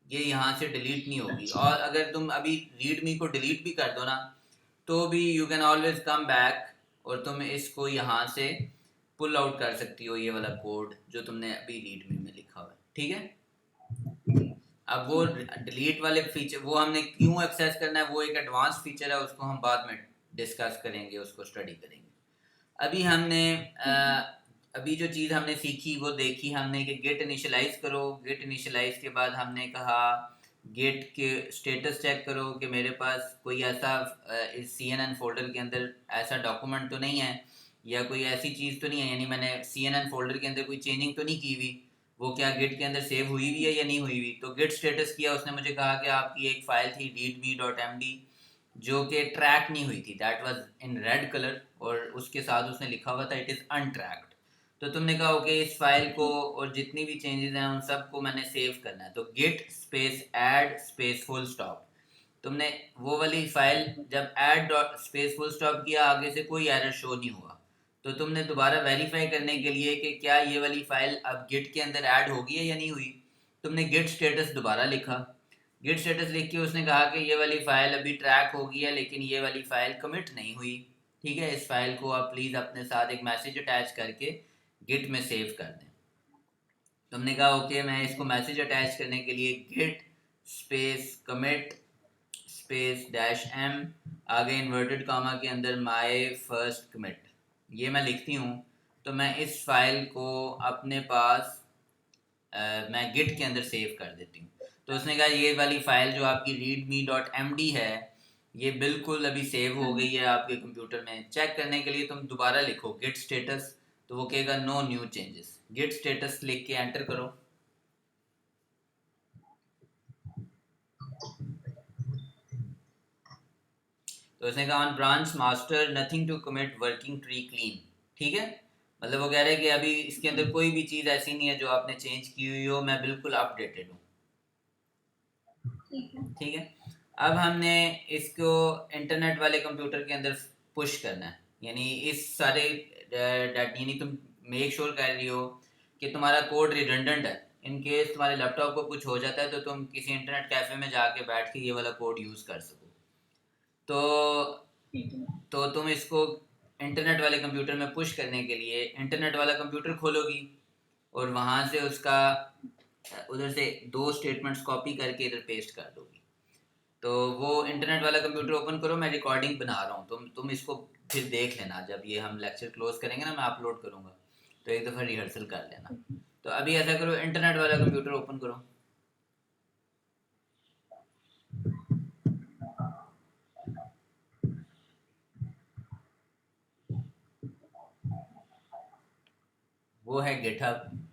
ये यहाँ से डिलीट नहीं होगी। और अगर तुम अभी रीडमी को डिलीट भी कर दो ना, तो भी you can always come back और तुम इसको यहाँ से पुल आउट कर सकती हो, ये वाला कोड जो तुमने अभी रीडमी में लिखा हुआ है, ठीक है। अब वो डिलीट वाले फीचर वो हमने क्यों एक्सेस करना है, वो एक एडवांस फीचर है, उसको हम बाद में डिस्कस करेंगे, उसको स्टडी करेंगे। अभी हमने अभी जो चीज़ हमने सीखी वो देखी हमने कि गेट इनिशियलाइज करो। गेट इनिशियलाइज के बाद हमने कहा गेट के स्टेटस चेक करो कि मेरे पास कोई ऐसा इस CNN फोल्डर के अंदर ऐसा डॉक्यूमेंट तो नहीं है, या कोई ऐसी चीज़ तो नहीं है, यानी मैंने CNN फोल्डर के अंदर कोई चेंजिंग तो नहीं की हुई, वो क्या गेट के अंदर सेव हुई हुई है या नहीं हुई हुई। तो गेट स्टेटस किया, उसने मुझे कहा कि आपकी एक फ़ाइल थी readme.md जो कि ट्रैक नहीं हुई थी, that was in red colour, और उसके साथ उसने लिखा हुआ था इट इज़ अनट्रैक्ड। तो तुमने कहा ओके इस फाइल को और जितनी भी चेंजेस हैं उन सबको मैंने सेव करना है, तो get space add space full stop. तुमने वो वाली फाइल जब ऐड स्पेस फुल स्टॉप किया, आगे से कोई एरर शो नहीं हुआ, तो तुमने दोबारा वेरीफाई करने के लिए कि क्या ये वाली फाइल अब गिट के अंदर ऐड होगी है या नहीं हुई, तुमने गिट स्टेटस दोबारा लिखा। गिट स्टेटस लिख के उसने कहा कि ये वाली फाइल अभी ट्रैक हो गई है लेकिन ये वाली फाइल कमिट नहीं हुई, ठीक है, इस फाइल को आप प्लीज़ अपने साथ एक मैसेज अटैच करके गिट में सेव कर दें। तुमने कहा ओके मैं इसको मैसेज अटैच करने के लिए git space commit space dash M आगे इन्वर्टेड कामा के अंदर माय फर्स्ट कमिट ये मैं लिखती हूँ, तो मैं इस फाइल को अपने पास मैं गिट के अंदर सेव कर देती हूँ। तो उसने कहा ये वाली फाइल जो आपकी readme.md है ये बिल्कुल अभी सेव हो गई है आपके कंप्यूटर में। चेक करने के लिए तुम दोबारा लिखो गिट स्टेटस, तो वो कहेगा no new changes. Git status लिख के एंटर करो। तो उसने कहा on branch master nothing to commit working tree clean, ठीक है, मतलब वो कह रहे हैं कि अभी इसके अंदर कोई भी चीज़ ऐसी नहीं है जो आपने चेंज की हुई हो, मैं बिल्कुल अपडेटेड हूँ, ठीक है। अब हमने इसको इंटरनेट वाले कंप्यूटर के अंदर पुश करना है, यानी इस सारे यानी तुम मेक श्योर कर रही हो कि तुम्हारा कोड रिडंडेंट है, इन केस तुम्हारे लैपटॉप को कुछ हो जाता है तो तुम किसी इंटरनेट कैफे में जाके बैठ के ये वाला कोड यूज़ कर सको। तो तुम इसको इंटरनेट वाले कंप्यूटर में पुश करने के लिए इंटरनेट वाला कंप्यूटर खोलोगी और वहाँ से उसका उधर से 2 स्टेटमेंट्स कॉपी करके इधर पेस्ट कर दोगी। तो वो इंटरनेट वाला कंप्यूटर ओपन करो, मैं रिकॉर्डिंग बना रहा हूँ, तुम इसको फिर देख लेना, जब ये हम लेक्चर क्लोज करेंगे ना मैं अपलोड करूँगा, तो एक दफ़ा रिहर्सल कर लेना। तो अभी ऐसा करो इंटरनेट वाला कंप्यूटर ओपन करो। वो है गिटहब,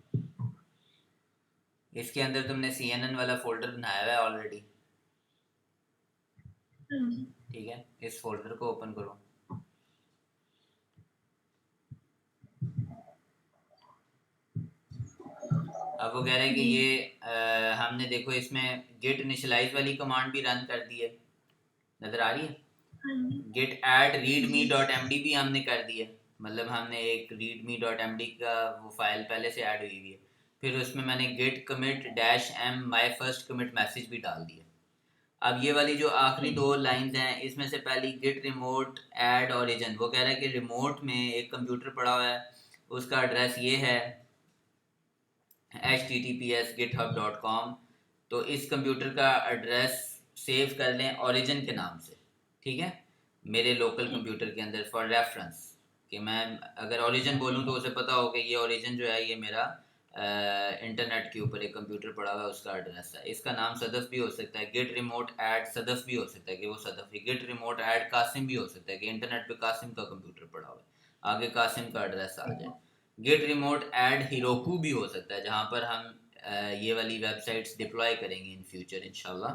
इसके अंदर तुमने CNN वाला फोल्डर बनाया हुआ है ऑलरेडी, ठीक है, इस फोल्डर को ओपन करो। अब वो कह रहे हैं कि ये हमने देखो इसमें गेट इनिशियलाइज वाली कमांड भी रन कर दी है, नजर आ रही है। गेट ऐड readme.md भी हमने कर दिया, मतलब हमने एक readme.md का वो फाइल पहले से ऐड हुई हुई है। फिर उसमें मैंने git commit dash M my first commit message भी डाल दिया। अब ये वाली जो आखिरी 2 लाइंस हैं इसमें से पहली गेट रिमोट ऐड ओरिजिन, वो कह रहा है कि रिमोट में एक कंप्यूटर पड़ा हुआ है, उसका एड्रेस ये है https://github.com, तो इस कंप्यूटर का एड्रेस सेव कर लें ओरिजिन के नाम से, ठीक है, मेरे लोकल कंप्यूटर के अंदर फॉर रेफरेंस, कि मैं अगर ओरिजिन बोलूँ तो उसे पता हो कि ये ओरिजिन जो है ये मेरा इंटरनेट के ऊपर एक कंप्यूटर पड़ा हुआ है उसका एड्रेस है। इसका नाम सदफ भी हो सकता है, गेट रिमोट ऐड सदफ भी हो सकता है कि वो सदफ है, गेट रिमोट ऐड कासिम भी हो सकता है कि इंटरनेट पे कासिम का कंप्यूटर पड़ा हुआ है, आगे कासिम का एड्रेस आ जाए। गेट रिमोट ऐड हिरोकू भी हो सकता है जहाँ पर हम ये वाली वेबसाइट्स डिप्लॉय करेंगे इन फ्यूचर इंशाल्लाह,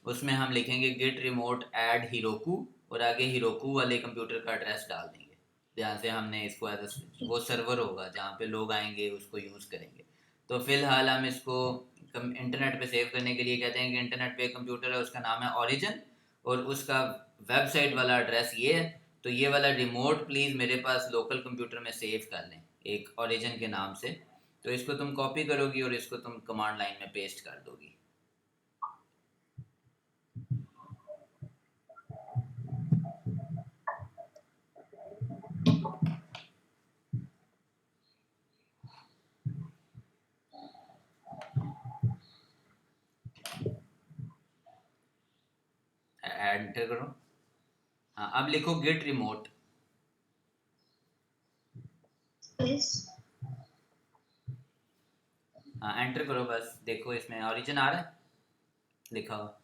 उसमें हम लिखेंगे गेट रिमोट ऐड हिरोकू और आगे हिरोकू वाले कंप्यूटर का एड्रेस डाल देंगे, जहाँ से हमने इसको वो सर्वर होगा जहाँ पे लोग आएंगे उसको यूज़ करेंगे। तो फिलहाल हम इसको इंटरनेट पे सेव करने के लिए कहते हैं कि इंटरनेट पे एक कंप्यूटर है उसका नाम है ओरिजिन और उसका वेबसाइट वाला एड्रेस ये है, तो ये वाला रिमोट प्लीज़ मेरे पास लोकल कंप्यूटर में सेव कर लें एक ओरिजिन के नाम से। तो इसको तुम कॉपी करोगी और इसको तुम कमांड लाइन में पेस्ट कर दोगी। एंटर करो। हाँ अब लिखो गिट रिमोट स्पेस हाँ एंटर करो बस, देखो इसमें ओरिजिन आ रहा है लिखा हुआ।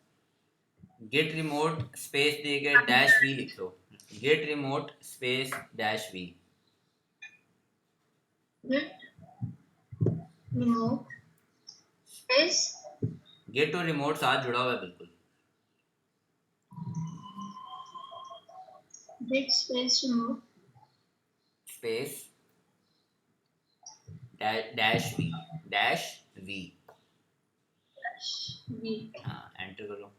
गिट रिमोट स्पेस दे के डैश वी लिख लो, git remote space dash V. Git remote space git और रिमोट साथ जुड़ा हुआ है बिल्कुल। Git space remote space dash V, dash V. V. हाँ एंटर करो।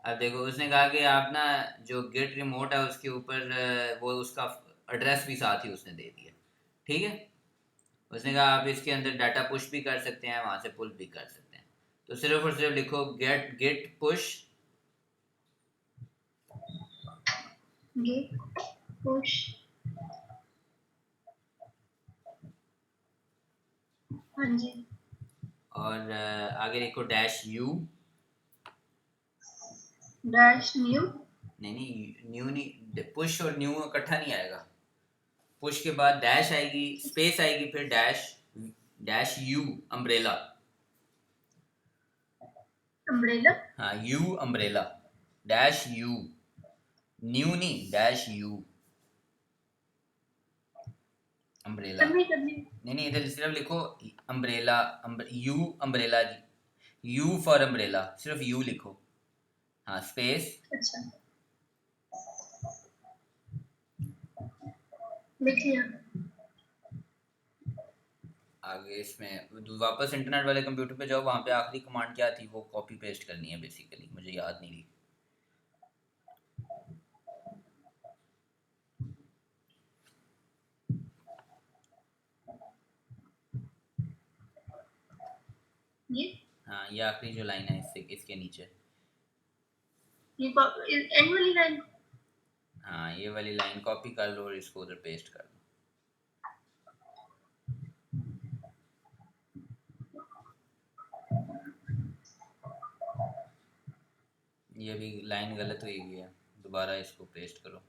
अब देखो उसने कहा कि आप ना जो गेट रिमोट है उसके ऊपर वो उसका एड्रेस भी साथ ही उसने दे दिया, ठीक है। उसने कहा आप इसके अंदर डाटा पुश भी कर सकते हैं, वहां से पुल भी कर सकते हैं। तो सिर्फ और सिर्फ लिखो git git push git push हाँ जी और आगे लिखो डैश यू। डैश न्यू नहीं न्यू नहीं, पुश और न्यू इकट्ठा नहीं आएगा। पुश के बाद डैश आएगी, स्पेस आएगी, फिर dash, dash U umbrella. Umbrella हाँ U umbrella, dash U, new नहीं डैश यू अम्ब्रेला। नहीं इधर सिर्फ लिखो अम्ब्रेला, यू अम्ब्रेला जी, यू फॉर अम्ब्रेला, सिर्फ यू लिखो। हाँ स्पेस अच्छा लिख लिया। आगे इसमें वापस इंटरनेट वाले कंप्यूटर पे जाओ, वहाँ पे आखिरी कमांड क्या थी वो कॉपी पेस्ट करनी है बेसिकली, मुझे याद नहीं रही। ये हाँ ये आखिरी जो लाइन है इससे इसके नीचे, ये एंड वाली लाइन। हाँ ये वाली लाइन कॉपी कर लो और इसको उधर पेस्ट कर दो। ये भी लाइन गलत हुई हुई है, दोबारा इसको पेस्ट करो।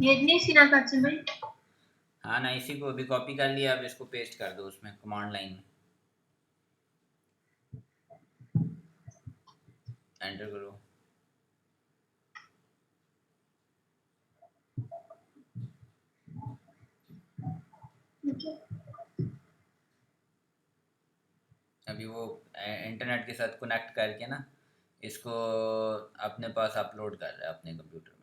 ये नहीं सीना काचिम भाई। हाँ ना इसी को अभी कॉपी कर लिया, अब इसको पेस्ट कर दो उसमें कमांड लाइन में, एंटर करो। अभी वो इंटरनेट के साथ कनेक्ट करके ना इसको अपने पास अपलोड कर रहा है अपने कंप्यूटर में,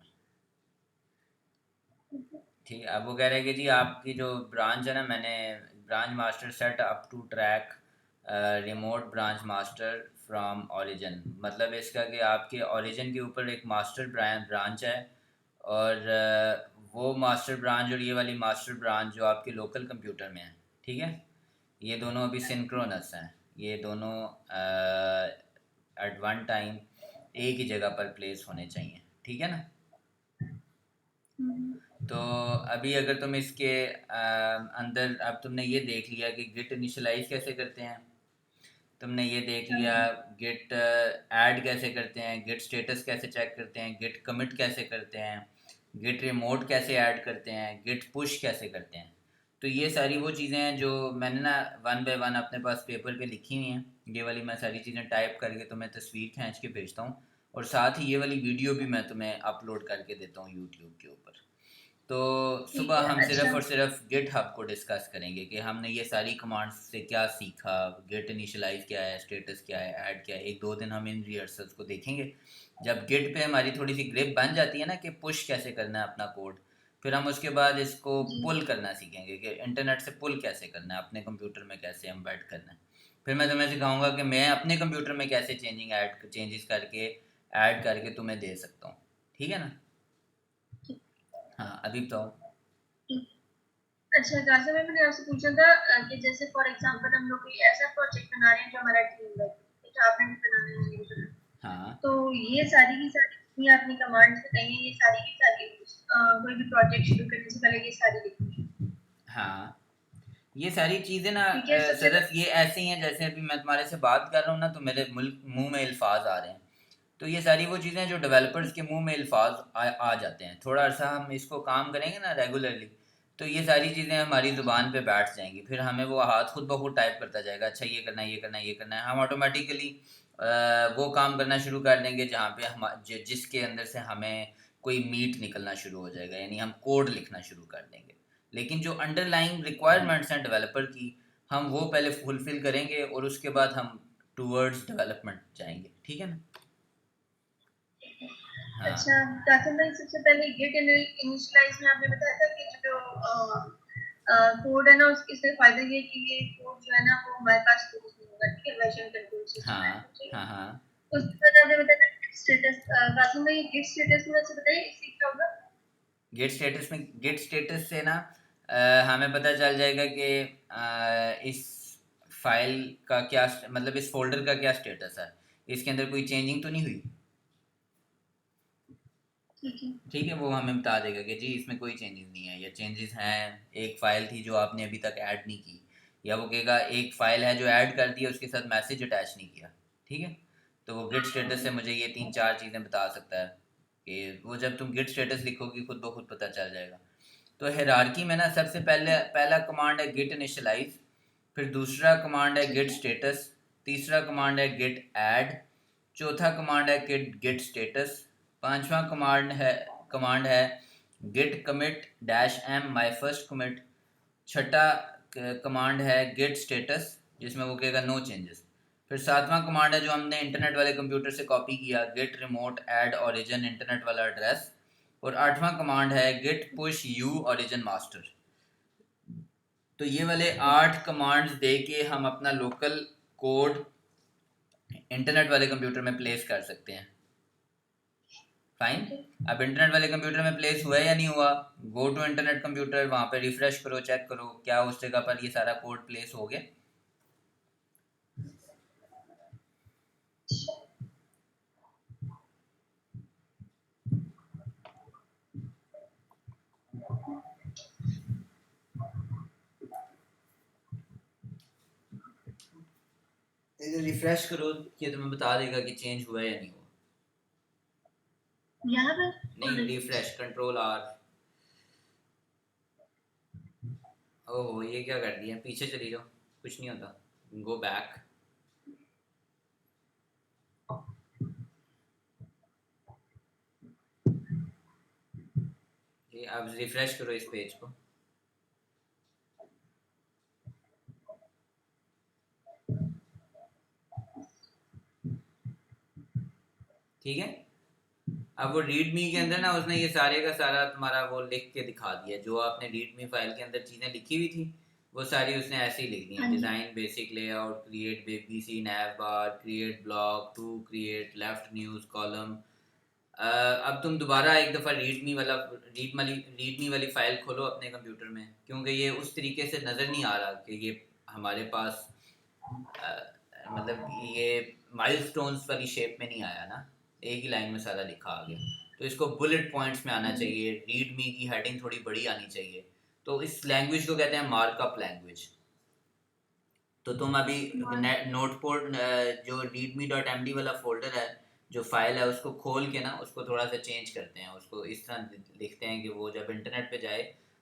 ठीक है। अब वो कह रहे हैं कि जी आपकी जो ब्रांच है ना, मैंने branch master set up to track remote branch master from origin, मतलब इसका कि आपके ओरिजिन के ऊपर एक मास्टर ब्रांच है, और वो मास्टर ब्रांच और ये वाली मास्टर ब्रांच जो आपके लोकल कंप्यूटर में है, ठीक है, ये दोनों अभी सिंक्रोनस हैं, ये दोनों एट वन टाइम एक ही जगह पर प्लेस होने चाहिए, ठीक है ना। तो अभी अगर तुम इसके अंदर, अब तुमने ये देख लिया कि गिट इनिशियलाइज कैसे करते हैं, तुमने ये देख लिया गिट ऐड कैसे करते हैं, गिट स्टेटस कैसे चेक करते हैं, गिट कमिट कैसे करते हैं, गिट रिमोट कैसे ऐड करते हैं, गिट पुश कैसे करते हैं। तो ये सारी वो चीज़ें हैं जो मैंने ना वन बाय वन अपने पास पेपर पे लिखी हुई हैं, ये वाली मैं सारी चीज़ें टाइप करके तुम्हें तस्वीर खींच के भेजता हूँ, और साथ ही ये वाली वीडियो भी मैं तुम्हें अपलोड करके देता हूँ यूट्यूब के ऊपर। तो ठीक सुबह है हम सिर्फ अच्छा और सिर्फ गिट हब को डिस्कस करेंगे कि हमने ये सारी कमांड्स से क्या सीखा, गिट इनिशियलाइज क्या है, स्टेटस क्या है, ऐड क्या है। एक दो दिन हम इन रिहर्सल्स को देखेंगे। जब गिट पे हमारी थोड़ी सी ग्रिप बन जाती है ना कि पुश कैसे करना है अपना कोड, फिर हम उसके बाद इसको जी पुल करना सीखेंगे कि इंटरनेट से पुल कैसे करना है, अपने कंप्यूटर में कैसे एम्बेड करना है। फिर मैं तुम्हें सिखाऊंगा कि मैं अपने कंप्यूटर में कैसे चेंजेस करके ऐड करके तुम्हें दे सकता हूँ, ठीक है ना। हाँ अभी बताओ। ठीक। अच्छा कासिम भाई मैंने आपसे पूछा था कि जैसे फॉर एग्जांपल हम लोग कोई ऐसा प्रोजेक्ट बना रहे हैं जो हमारा टीम वर्क, ठीक है, आपने भी बनाना है, मैंने भी बनाना है। हाँ तो ये सारी की सारी जितनी आपने कमांड्स बताई हैं ये सारी की सारी कोई भी प्रोजेक्ट शुरू करने से पहले ये सारी लिखनी है। हाँ, ये सारी चीज़ें ना ठीक है, सबसे सदफ ये ऐसी हैं जैसे अभी मैं तुम्हारे से बात कर रहा हूँ ना तो मेरे मुंह में अल्फाज आ रहे हैं। तो ये सारी वो चीज़ें जो डेवलपर्स के मुंह में अल्फाज आ जाते हैं, थोड़ा अर्सा हम इसको काम करेंगे ना रेगुलरली, तो ये सारी चीज़ें हमारी ज़ुबान पे बैठ जाएंगी, फिर हमें वो हाथ खुद ब खुद टाइप करता जाएगा, अच्छा ये करना है, ये करना है, ये करना है, हम ऑटोमेटिकली वो काम करना शुरू कर देंगे जहाँ पे हम जिसके अंदर से हमें कोई मीट निकलना शुरू हो जाएगा, यानी हम कोड लिखना शुरू कर देंगे। लेकिन जो अंडरलाइंग रिक्वायरमेंट्स हैं डेवलपर की, हम वो पहले फुलफिल करेंगे और उसके बाद हम टूवर्ड्स डेवलपमेंट जाएंगे, ठीक है ना? हाँ अच्छा, कासिम भाई सबसे पहले गिट इनिशियलाइज में आपने बताया था कि जो कोड है ना इससे फायदा ये है कि ये कोड जो है ना वो हमारे पास स्टोरेज में होगा, ठीक है, वर्जन कंट्रोल सिस्टम है, हाँ ठीक है। हाँ हाँ। उसके बाद आपने बताया स्टेटस, कासिम भाई गिट स्टेटस में से बताइए इससे क्या होगा? गेट स्टेटस से ना हमें पता चल जाएगा कि इस फाइल का क्या, मतलब इस फोल्डर का क्या स्टेटस है, इसके अंदर कोई चेंजिंग तो नहीं हुई। ठीक है। ठीक है, वो हमें बता देगा कि जी इसमें कोई चेंजेस नहीं है, या चेंजेस हैं, एक फ़ाइल थी जो आपने अभी तक ऐड नहीं की, या वो कहेगा एक फ़ाइल है जो ऐड कर दी है उसके साथ मैसेज अटैच नहीं किया। ठीक है, तो वो गिट स्टेटस से मुझे ये 3-4 चीज़ें बता सकता है कि वो जब तुम गिट स्टेटस लिखोगी खुद ब खुद पता चल जाएगा। तो हायरार्की में ना सबसे पहले पहला कमांड है गिट इनिशियलाइज, फिर दूसरा कमांड है गिट स्टेटस, तीसरा कमांड है गिट ऐड, चौथा कमांड है गिट स्टेटस, पांचवा कमांड है git commit dash M my first commit, छठा कमांड है गिट स्टेटस जिसमें वो कहेगा नो चेंजेस, फिर सातवां कमांड है जो हमने इंटरनेट वाले कंप्यूटर से कॉपी किया, git remote add origin internet वाला एड्रेस, और आठवां कमांड है git push U origin master. तो ये वाले 8 कमांड्स दे के हम अपना लोकल कोड इंटरनेट वाले कंप्यूटर में प्लेस कर सकते हैं। फाइन। अब इंटरनेट वाले कंप्यूटर में प्लेस हुआ है या नहीं हुआ, गो टू इंटरनेट कंप्यूटर, वहां पे रिफ्रेश करो, चेक करो क्या उस जगह पर ये सारा कोड प्लेस हो गया। रिफ्रेश करो, ये तुम्हें बता देगा कि चेंज हुआ है या नहीं हुआ। यहाँ पर नहीं, रिफ्रेश, कंट्रोल आर। ओहो, ये क्या कर दिया, पीछे चली जाओ, कुछ नहीं होता, गो बैक। ये अब रिफ्रेश करो इस पेज को। ठीक है, अब वो रीड मी के अंदर ना उसने ये सारे का सारा तुम्हारा वो लिख के दिखा दिया, जो आपने रीड मी फाइल के अंदर चीज़ें लिखी हुई थी वो सारी उसने ऐसे ही लिख दी हैं, design basic layout, create BC nav bar, create blog two, create left news column. अब तुम दोबारा एक दफ़ा रीड मी वाली फ़ाइल खोलो अपने कंप्यूटर में, क्योंकि ये उस तरीके से नज़र नहीं आ रहा कि ये हमारे पास मतलब ये माइलस्टोन्स वाली शेप में नहीं आया ना, एक ही लाइन में सारा लिखा आ गया। तो इसको बुलेट पॉइंट्स में आना चाहिए, रीड मी की हेडिंग थोड़ी बड़ी आनी चाहिए। तो इस लैंग्वेज को कहते हैं मार्कअप लैंग्वेज। तो तुम अभी नोटपोड जो readme.md वाला फोल्डर है, जो फाइल है, उसको खोल के ना उसको थोड़ा सा चेंज करते हैं, उसको इस तरह लिखते हैं कि वो जब इंटरनेट पे जाए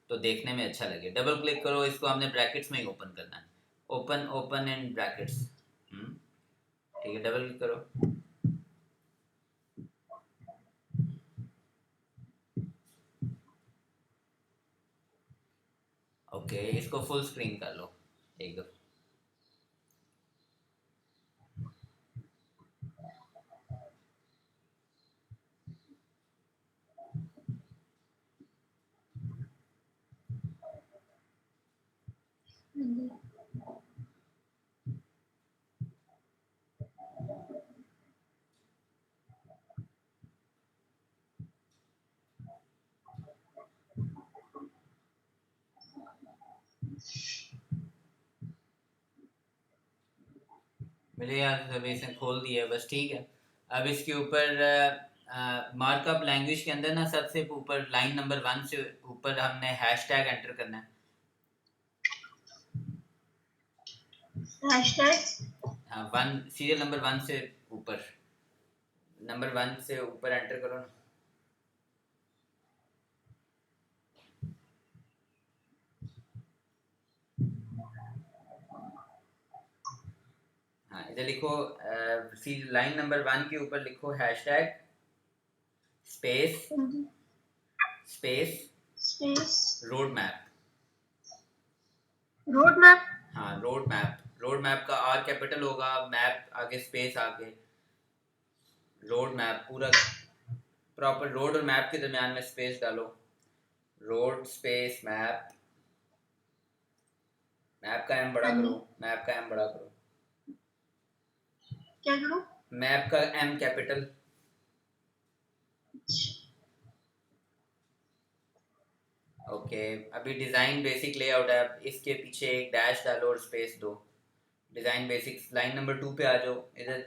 तो देखने में अच्छा लगे। डबल क्लिक करो, इसको हमने ब्रैकेट्स में ही ओपन करना है, ओपन ओपन इन ब्रैकेट्स। ठीक है, डबल क्लिक करो। ओके, इसको फुल स्क्रीन कर लो एक दफा। मेरे यहाँ से अभी इसने खोल दिया है बस, ठीक है। अब इसके ऊपर मार्कअप लैंग्वेज के अंदर ना सबसे ऊपर लाइन नंबर 1 से ऊपर हमने हैशटैग एंटर करना है। हैशटैग हाँ, 1 सीरियल नंबर 1 से ऊपर, नंबर 1 से ऊपर एंटर करो ना। हाँ, इधर लिखो लाइन नंबर 1 के ऊपर लिखो hashtag space space space road map. Road map. हाँ, रोड मैप, रोड मैप का आर कैपिटल होगा, मैप आगे स्पेस आगे, रोड मैप पूरा प्रॉपर रोड और मैप के दरमियान में स्पेस डालो, रोड स्पेस मैप, मैप का एम बड़ा करो, मैप का एम बड़ा करो, क्या करूं? मैप का एम कैपिटल। ओके, अभी डिज़ाइन बेसिक लेआउट है, इसके पीछे एक डैश डालो और स्पेस दो। डिज़ाइन बेसिक्स लाइन नंबर 2 पे आ जाओ। इधर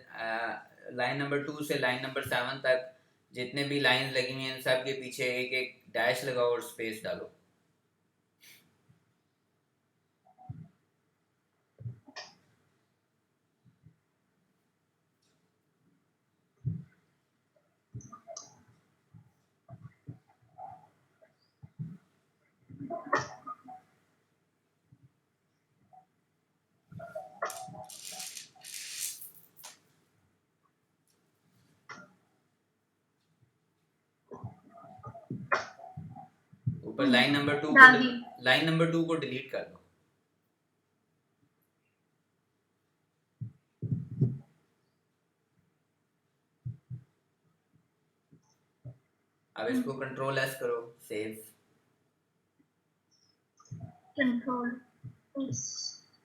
लाइन नंबर 2 से लाइन नंबर 7 तक जितने भी लाइंस लगी हुई हैं सब के पीछे एक एक डैश लगाओ और स्पेस डालो। ऊपर लाइन नंबर 2 को डिलीट कर दो। अब इसको कंट्रोल एस करो, सेव। Control S.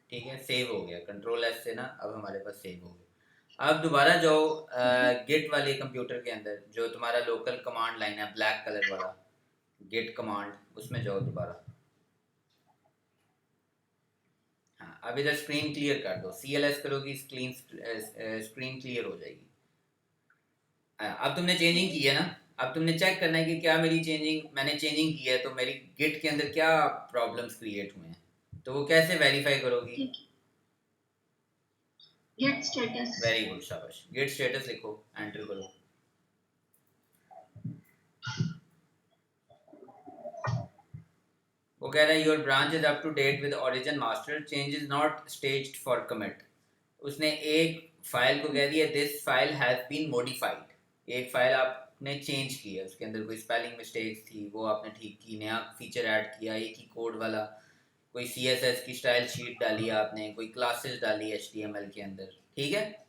ठीक है, सेव हो गया कंट्रोल एस से ना, अब हमारे पास सेव हो गया। अब दोबारा जाओ गिट वाले कंप्यूटर के अंदर, जो तुम्हारा लोकल कमांड लाइन है ब्लैक कलर वाला गिट कमांड, उसमें जाओ दोबारा। हाँ, अब इधर स्क्रीन क्लियर कर दो, CLS करोगी स्क्रीन क्लियर हो जाएगी। अब तुमने चेंजिंग की है ना, अब तुमने चेक करना है कि क्या मैंने चेंजिंग की है तो मेरी गिट के अंदर क्या प्रॉब्लम्स क्रिएट हुए हैं, तो वो कैसे वेरीफाई करोगी? Git status. वेरी गुड, शाबाश, गिट स्टेटस लिखो, एंटर करो। वो कह रहा है your branch is up to date with origin master, change is not staged for commit. उसने एक फाइल को कह दिया this file has been modified, एक फाइल आपने चेंज की है, उसके अंदर कोई स्पेलिंग मिस्टेक्स थी वो आपने ठीक की, नया फीचर ऐड किया एक ही कोड वाला, कोई CSS की स्टाइल शीट डाली आपने, कोई क्लासेस डाली HTML के अंदर, ठीक है।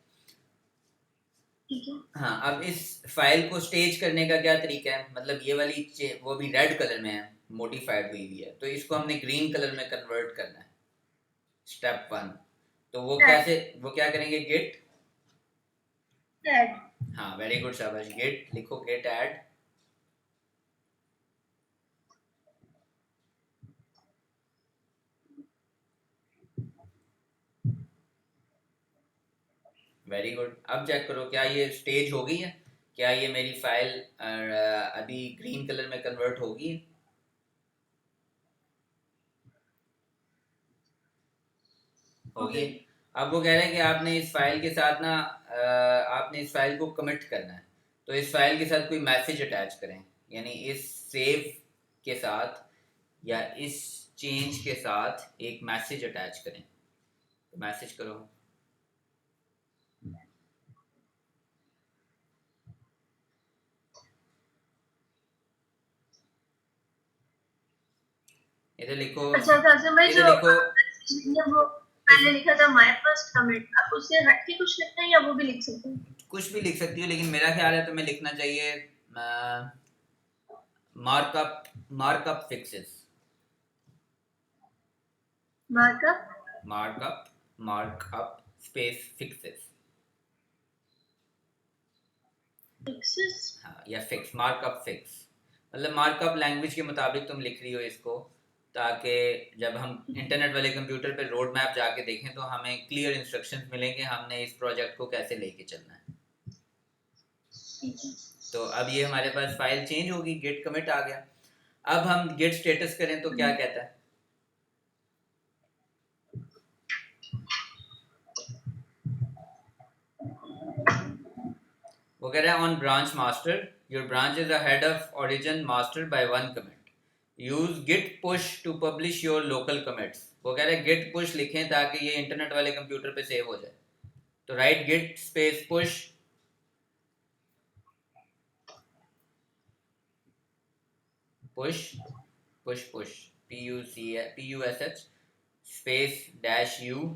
हाँ, अब इस फाइल को स्टेज करने का क्या तरीका है, मतलब ये वाली वो भी रेड कलर में है, मॉडिफाइड हुई है, तो इसको हमने ग्रीन कलर में कन्वर्ट करना है, स्टेप 1। तो वो कैसे, वो क्या करेंगे, गिट ऐड। हाँ, वेरी गुड, शाबाश, गिट लिखो, गिट ऐड। वेरी गुड, अब चेक करो क्या ये स्टेज हो गई है, क्या ये मेरी फाइल अभी ग्रीन कलर में कन्वर्ट होगी? होगी। अब वो कह रहे हैं कि आपने इस फाइल के साथ ना आपने इस फाइल को कमिट करना है, तो इस फाइल के साथ कोई मैसेज अटैच करें, यानी इस सेव के साथ या इस चेंज के साथ एक मैसेज अटैच करें, तो मैसेज करो। इधर लिखो, अच्छा मैं इधर जो लिखो, वो मैंने लिखा था माय फर्स्ट कमिट, आप उससे हट के कुछ लिखना है या वो भी लिख सकते हैं? कुछ भी लिख सकती हो, लेकिन मेरा ख्याल है तुम्हें लिखना चाहिए markup fixes. Markup space fixes. हाँ, या फिक्स, मार्कअप फिक्स, मतलब मार्कअप लैंग्वेज के मुताबिक तुम लिख रही हो इसको, ताकि जब हम इंटरनेट वाले कंप्यूटर पे रोड मैप जाके देखें तो हमें क्लियर इंस्ट्रक्शंस मिलेंगे हमने इस प्रोजेक्ट को कैसे लेके चलना है। तो अब ये हमारे पास फाइल चेंज होगी, गिट कमिट आ गया। अब हम गिट स्टेटस करें तो क्या कहता है, वो कह रहा है on branch master your branch is ahead of origin master by 1 commit, use git push to publish your local commits. वो कह रहा है गिट पुश लिखें ताकि ये इंटरनेट वाले कंप्यूटर पे सेव हो जाए। तो write git space push, push push push PUSH space dash U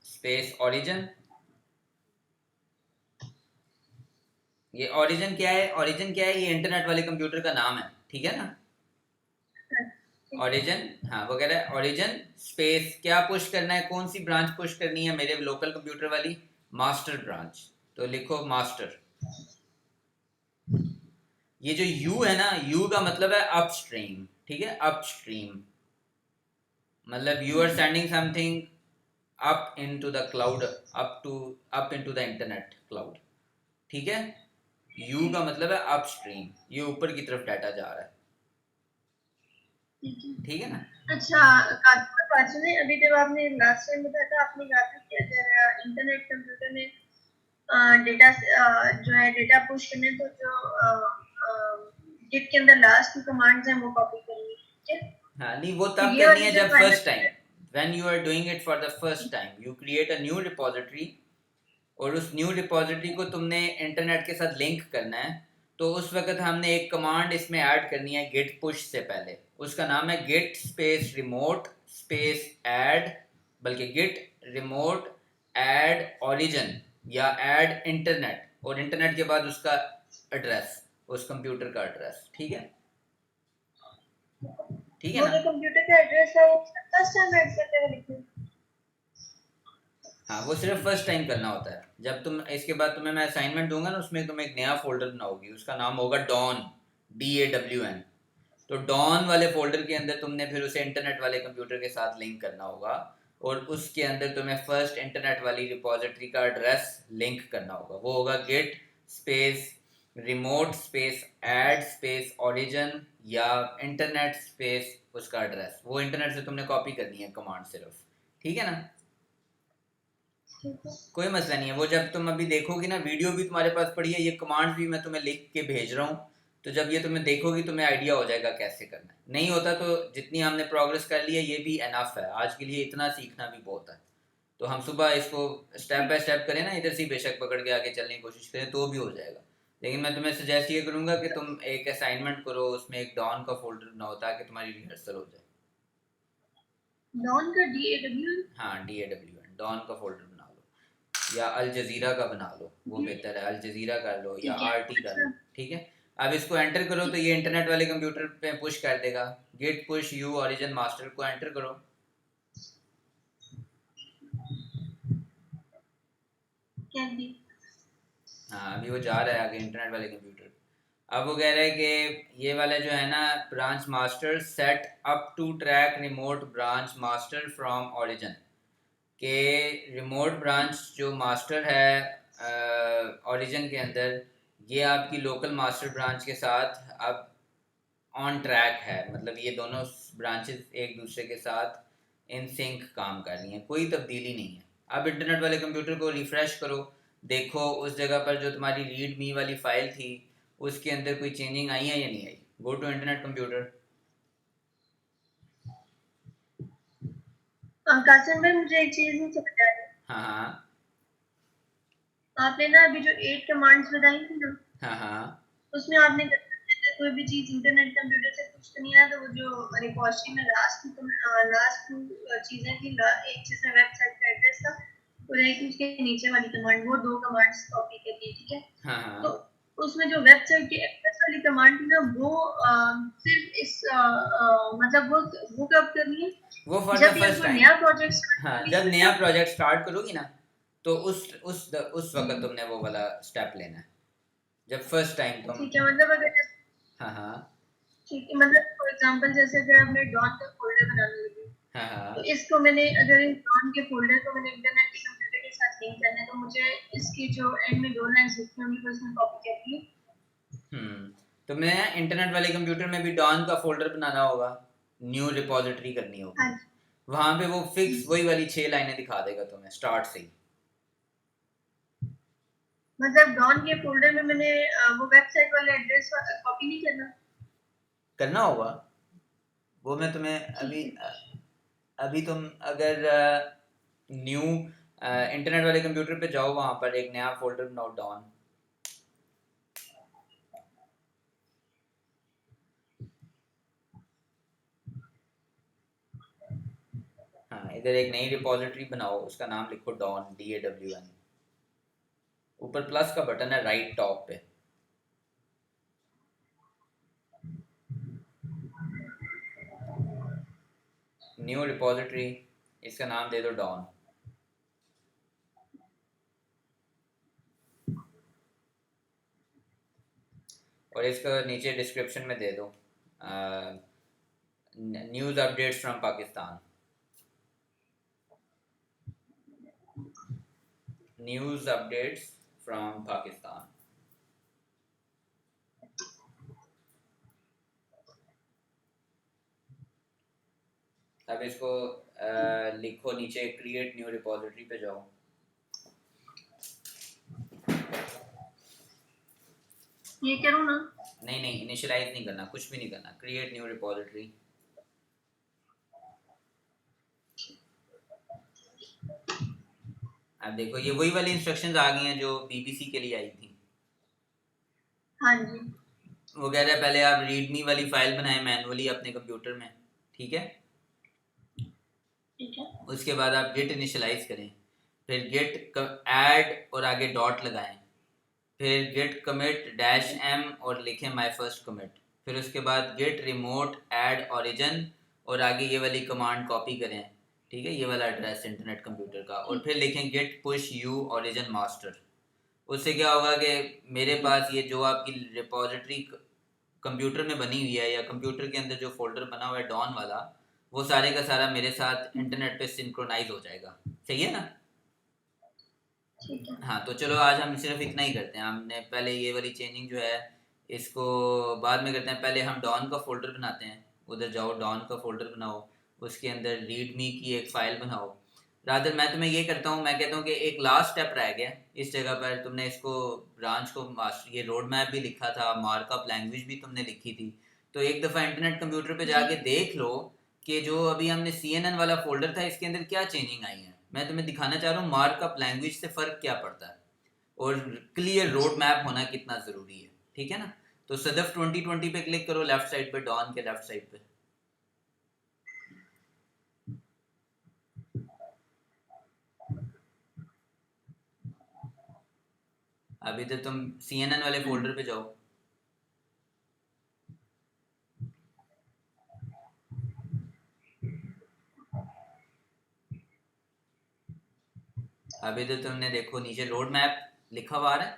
space origin. ये ओरिजिन क्या है, ओरिजिन क्या है, ये इंटरनेट वाले कंप्यूटर का नाम है, ठीक है ना। ओरिजिन, हाँ वो कह रहा है ओरिजिन स्पेस क्या पुश करना है, कौन सी ब्रांच पुश करनी है मेरे लोकल कंप्यूटर वाली, मास्टर ब्रांच। तो लिखो मास्टर। ये जो यू है ना, यू का मतलब है अपस्ट्रीम, ठीक है, अपस्ट्रीम मतलब you are sending something up into the cloud, up into the internet cloud, ठीक है। यू का मतलब है अपस्ट्रीम, ये ऊपर की तरफ डाटा जा रहा है, ठीक है ना। अच्छा काजल ने अभी जब आपने लास्ट टाइम बताया था, आपने कहा था कि अगर इंटरनेट कंप्यूटर में डेटा जो है डेटा पुश करने तो जो गिट के अंदर लास्ट कमांड्स हैं वो कॉपी करनी, ठीक है। हाँ नहीं, वो तो तब ये करनी वाली है जो जब file first time, when you are doing it for the first time you create a new repository, और उस न्यू रिपोजिटरी को तुमने इंटरनेट के साथ लिंक करना है। तो उस वक्त हमने एक कमांड इसमें ऐड करनी है गिट पुश से पहले, उसका नाम है git space remote space add, बल्कि गिट रिमोट ऐड ओरिजिन या ऐड इंटरनेट, और इंटरनेट के बाद उसका एड्रेस, उस कंप्यूटर का एड्रेस, ठीक है, ठीक है वो ना। जो कंप्यूटर का एड्रेस है वो फर्स्ट टाइम ऐड करते हुए लिखना। हाँ वो सिर्फ फर्स्ट टाइम करना होता है। जब तुम इसके बाद तुम्हें मैं असाइनमेंट दूंगा ना, उसमें तुम एक नया फोल्डर बनाओगी, उसका नाम होगा डॉन, DAWN। तो डॉन वाले फोल्डर के अंदर तुमने फिर उसे इंटरनेट वाले कंप्यूटर के साथ लिंक करना होगा, और उसके अंदर तुम्हें फर्स्ट इंटरनेट वाली रिपोजिटरी का एड्रेस लिंक करना होगा। वो होगा get space remote space add space origin या इंटरनेट स्पेस उसका एड्रेस, वो इंटरनेट से तुमने कॉपी करनी है कमांड सिर्फ, ठीक है ना। कोई मसला नहीं है, वो जब तुम अभी देखोगी ना, वीडियो भी तुम्हारे पास पड़ी है, ये कमांड्स भी मैं तुम्हें लिख के भेज रहा हूँ। तो जब ये तुम्हें देखोगी तुम्हें आइडिया हो जाएगा कैसे करना है। नहीं होता तो जितनी हमने प्रोग्रेस कर ली है ये भी एनफ है, आज के लिए इतना सीखना भी बहुत है। तो हम सुबह इसको स्टेप बाय स्टेप करें ना, इधर से बेशक पकड़ के आगे चलने की कोशिश करें तो भी हो जाएगा। लेकिन मैं तुम्हें सजेस्ट ये करूंगा कि तुम एक असाइनमेंट करो, उसमें एक डॉन का फोल्डर बनाओ ताकि तुम्हारी रिहर्सल हो जाए। डॉन का DAWN, हाँ DAWN डॉन का फोल्डर बना लो, या अल जजीरा का बना लो, वो बेहतर है, अल जजीरा कर लो या ठीक है। RT कर लो, अच्छा ठीक है। अब इसको एंटर करो तो ये इंटरनेट वाले कंप्यूटर पे पुश कर देगा, git push U origin master को एंटर करो। क्या दी? हाँ अभी वो जा रहा है आगे इंटरनेट वाले कंप्यूटर। अब वो कह रहा है कि ये वाला जो है ना, branch master set up to track remote branch master from origin, के रिमोट ब्रांच जो मास्टर है ओरिजिन के अंदर, ये आपकी लोकल मास्टर ब्रांच के साथ अब ऑन ट्रैक है, मतलब ये दोनों ब्रांचेस एक दूसरे के साथ इन सिंक काम कर रही हैं, कोई तब्दीली नहीं है। अब इंटरनेट वाले कंप्यूटर को रिफ़्रेश करो, देखो उस जगह पर जो तुम्हारी रीड मी वाली फ़ाइल थी उसके अंदर कोई चेंजिंग आई है या नहीं आई। Go to internet computer. Qasim भाई मुझे एक चीज नहीं समझ आ रही। हाँ हाँ आपने ना अभी जो 8 कमांड्स बताई थी ना, हाँ हाँ उसमें आपने कोई भी चीज इंटरनेट कंप्यूटर से कुछ करनी है ना, तो वो जो रिपोजिटरी में लास्ट चीजें थी, एक जिसमें वेबसाइट का एड्रेस था और एक उसके नीचे वाली कमांड, वो दो कमांड्स कॉपी कर दी, ठीक है। हाँ हाँ। तो उसमें जो वेबसाइट की एड्रेस वाली कमांड थी ना, वो सिर्फ इस मतलब वो कब करनी है? वो फॉर द जब ये फर्स्ट कोई टाइम, नया प्रोजेक्ट स्टार्ट हाँ करेगी जब तो नया तब। प्रोजेक्ट स्टार्ट करोगी ना, तो उस वक्त तुमने वो वाला स्टेप लेना है, जब फर्स्ट टाइम तुम। ठीक है, मतलब अगर हाँ हाँ ठीक है, मतलब फॉर एग्जांपल जैसे अगर आपने डॉट का फोल्डर बनाने लगी, हाँ तो हाँ इसको मैंने अगर इस डॉट के फोल्डर को मैंने इंटरनेट के कंप्यूटर के साथ लिंक करना है, तो मुझे इसकी जो एंड में 2 लाइंस लिखी होंगी बस मैं कॉपी करके तो मैं इंटरनेट वाले कंप्यूटर में भी डॉन का फोल्डर बनाना होगा, न्यू रिपोजिटरी करनी होगी, हाँ वहां पे वो फिक्स वही वाली 6 लाइनें दिखा देगा तुम्हें स्टार्ट से ही। मतलब डॉन के फोल्डर में मैंने वो वेबसाइट वाला एड्रेस कॉपी नहीं करना होगा वो, मैं तुम्हें अभी है। अभी तुम अगर न्यू इंटरनेट वाले कंप्यूटर पे जाओ, वहां पर एक नया फोल्डर बनाओ डॉन। हाँ, इधर एक नई रिपोजिटरी बनाओ, उसका नाम लिखो डॉन, DAWN। ऊपर प्लस का बटन है राइट टॉप पे, न्यू रिपोजिटरी, इसका नाम दे दो डॉन। और इसका नीचे डिस्क्रिप्शन में दे दो news updates from Pakistan, news updates from Pakistan. अब इसको लिखो नीचे, क्रिएट न्यू रिपोजिटरी पे जाओ। ये करूँ ना? नहीं, इनिशियलाइज नहीं करना, कुछ भी नहीं करना, क्रिएट न्यू रिपोजिटरी। अब देखो ये वही वाली इंस्ट्रक्शंस आ गई हैं जो BBC के लिए आई थी। हाँ जी। वो कह रहा है पहले आप रीडमी वाली फाइल बनाएं मैनुअली अपने कंप्यूटर में, ठीक है। ठीक है। उसके बाद आप गिट इनिशियलाइज करें, फिर गिट ऐड और आगे डॉट लगाएं, फिर गिट कमिट -m और लिखें माय फर्स्ट कमिट, फिर उसके बाद गिट रिमोट ऐड ओरिजिन और आगे ये वाली कमांड कॉपी करें, ठीक है, ये वाला एड्रेस इंटरनेट कंप्यूटर का, और फिर लिखें git push U origin master. उससे क्या होगा कि मेरे पास ये जो आपकी रिपोजिटरी कंप्यूटर में बनी हुई है या कंप्यूटर के अंदर जो फोल्डर बना हुआ है डॉन वाला, वो सारे का सारा मेरे साथ इंटरनेट पे सिंक्रोनाइज हो जाएगा। सही है ना? ठीक है। हाँ, तो चलो आज हम सिर्फ इतना ही करते हैं। हमने पहले ये वाली चेंजिंग जो है इसको बाद में करते हैं, पहले हम डॉन का फोल्डर बनाते हैं। उधर जाओ, डॉन का फोल्डर बनाओ, उसके अंदर रीडमी की एक फ़ाइल बनाओ। रादर मैं तुम्हें ये करता हूँ, मैं कहता हूँ कि एक लास्ट स्टेप रह गया इस जगह पर। तुमने इसको ब्रांच को मास्टर, ये रोड मैप भी लिखा था, मार्कअप लैंग्वेज भी तुमने लिखी थी, तो एक दफ़ा इंटरनेट कंप्यूटर पे जाके देख लो कि जो अभी हमने CNN वाला फोल्डर था इसके अंदर क्या चेंजिंग आई है। मैं तुम्हें दिखाना चाह रहा हूँ मार्कअप लैंग्वेज से फ़र्क क्या पड़ता है और क्लियर रोड मैप होना कितना ज़रूरी है, ठीक है ना। तो सदफ 2020 पे क्लिक करो, लेफ्ट साइड पे, डॉन के लेफ्ट साइड पे। अब इधर तुम CNN वाले फोल्डर पे जाओ, अब इधर तुमने देखो नीचे रोड मैप लिखा हुआ आ रहा है।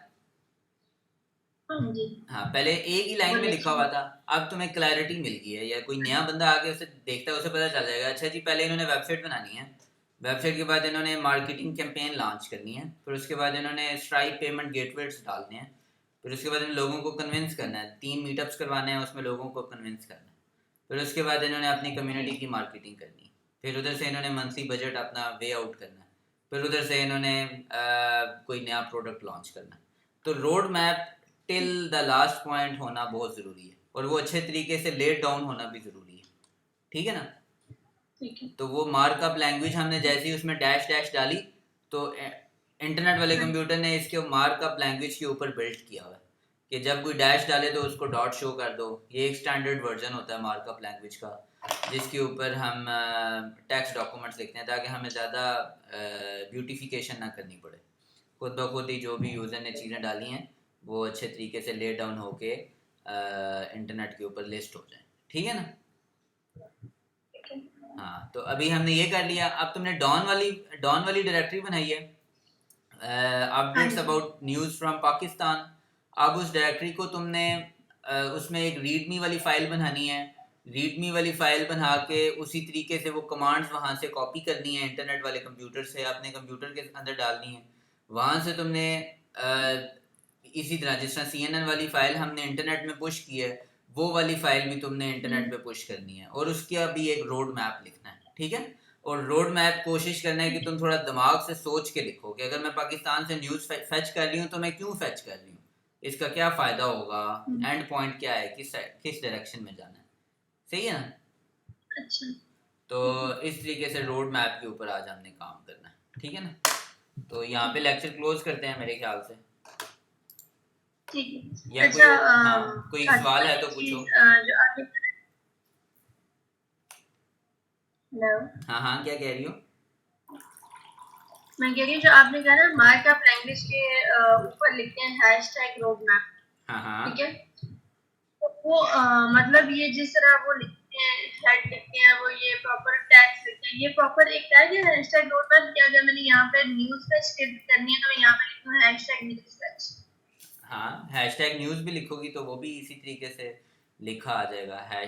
हाँ जी। हाँ, पहले एक ही लाइन में लिखा हुआ था, अब तुम्हें क्लैरिटी मिल गई है, या कोई नया बंदा आके उसे देखता है उसे पता चल जाएगा। अच्छा जी, पहले इन्होंने वेबसाइट बनानी है, वेबसाइट के बाद इन्होंने मार्केटिंग कैंपेन लॉन्च करनी है, फिर उसके बाद इन्होंने स्ट्राइप पेमेंट गेटवेज डालने हैं, फिर उसके बाद इन लोगों को कन्विंस करना है, 3 मीटअप्स करवाने हैं, उसमें लोगों को कन्विंस करना है, फिर उसके बाद इन्होंने अपनी कम्युनिटी की मार्केटिंग करनी है, फिर उधर से इन्होंने मंथली बजट अपना वे आउट करना है, फिर उधर से इन्होंने कोई नया प्रोडक्ट लॉन्च करना है। तो road map till the last point होना बहुत ज़रूरी है, और वो अच्छे तरीके से लेट डाउन होना भी ज़रूरी है, ठीक है ना। ठीक है। तो वो मार्कअप लैंग्वेज हमने जैसे ही उसमें डैश डैश डाली, तो इंटरनेट वाले कंप्यूटर ने इसके मार्कअप लैंग्वेज के ऊपर बिल्ड किया हुआ है कि जब कोई डैश डाले तो उसको डॉट शो कर दो। ये एक स्टैंडर्ड वर्जन होता है मार्कअप लैंग्वेज का, जिसके ऊपर हम टेक्स्ट डॉक्यूमेंट्स लिखते हैं ताकि हमें ज़्यादा ब्यूटिफिकेशन ना करनी पड़े। खुद ब खुद ही जो भी यूज़र ने चीज़ें डाली हैं वो अच्छे तरीके से ले डाउन होके इंटरनेट के ऊपर लिस्ट हो जाए, ठीक है ना। हाँ, तो अभी हमने ये कर लिया। अब तुमने डॉन वाली डायरेक्टरी बनाई है, हाँ अपडेट्स जी। About news from Pakistan. अब उस डायरेक्टरी को तुमने उसमें एक रीडमी वाली फाइल बनानी है, रीडमी वाली फाइल बना के उसी तरीके से वो कमांड्स वहाँ से कॉपी करनी है, इंटरनेट वाले कंप्यूटर से अपने कंप्यूटर के अंदर डालनी है। वहाँ से तुमने इसी तरह जिस तरह CNN वाली फाइल हमने इंटरनेट में पुश की है, वो वाली फाइल भी तुमने इंटरनेट पे पुश करनी है, और उसका भी एक रोड मैप लिखना है, ठीक है। और रोड मैप कोशिश करना है कि तुम थोड़ा दिमाग से सोच के लिखो कि अगर मैं पाकिस्तान से न्यूज़ फेच कर रही हूँ तो मैं क्यों फेच कर रही हूँ, इसका क्या फ़ायदा होगा, एंड पॉइंट क्या है, किस डायरेक्शन में जाना है। सही है ना? अच्छा तो इस तरीके से रोड मैप के ऊपर आज हमने काम करना है, ठीक है ना। तो यहाँ पे लेक्चर क्लोज करते हैं मेरे ख्याल से। ठीक है। या अच्छा हाँ, कोई सवाल है तो पूछो। जो आपने हेलो, हाँ हाँ, क्या कह रही हो? मैं कह रही हूँ जो आपने कहा ना मार्कअप लैंग्वेज के ऊपर लिखते हैं हैशटैग रोड मैप, हाँ हाँ ठीक है। तो वो मतलब ये जिस तरह वो लिखते हैं, हेड लिखते हैं, वो ये प्रॉपर टैग्स लिखते हैं, ये प्रॉपर एक टैग है हैशटैग रोड मैप। कि अगर मैंने यहाँ पे न्यूज़ फेच करनी है तो मैं यहाँ पे लिखूँ हैशटैग न्यूज़ फेच। हाँ, हैशटैग न्यूज़ भी लिखोगी तो वो भी इसी तरीके से लिखा आ जाएगा, है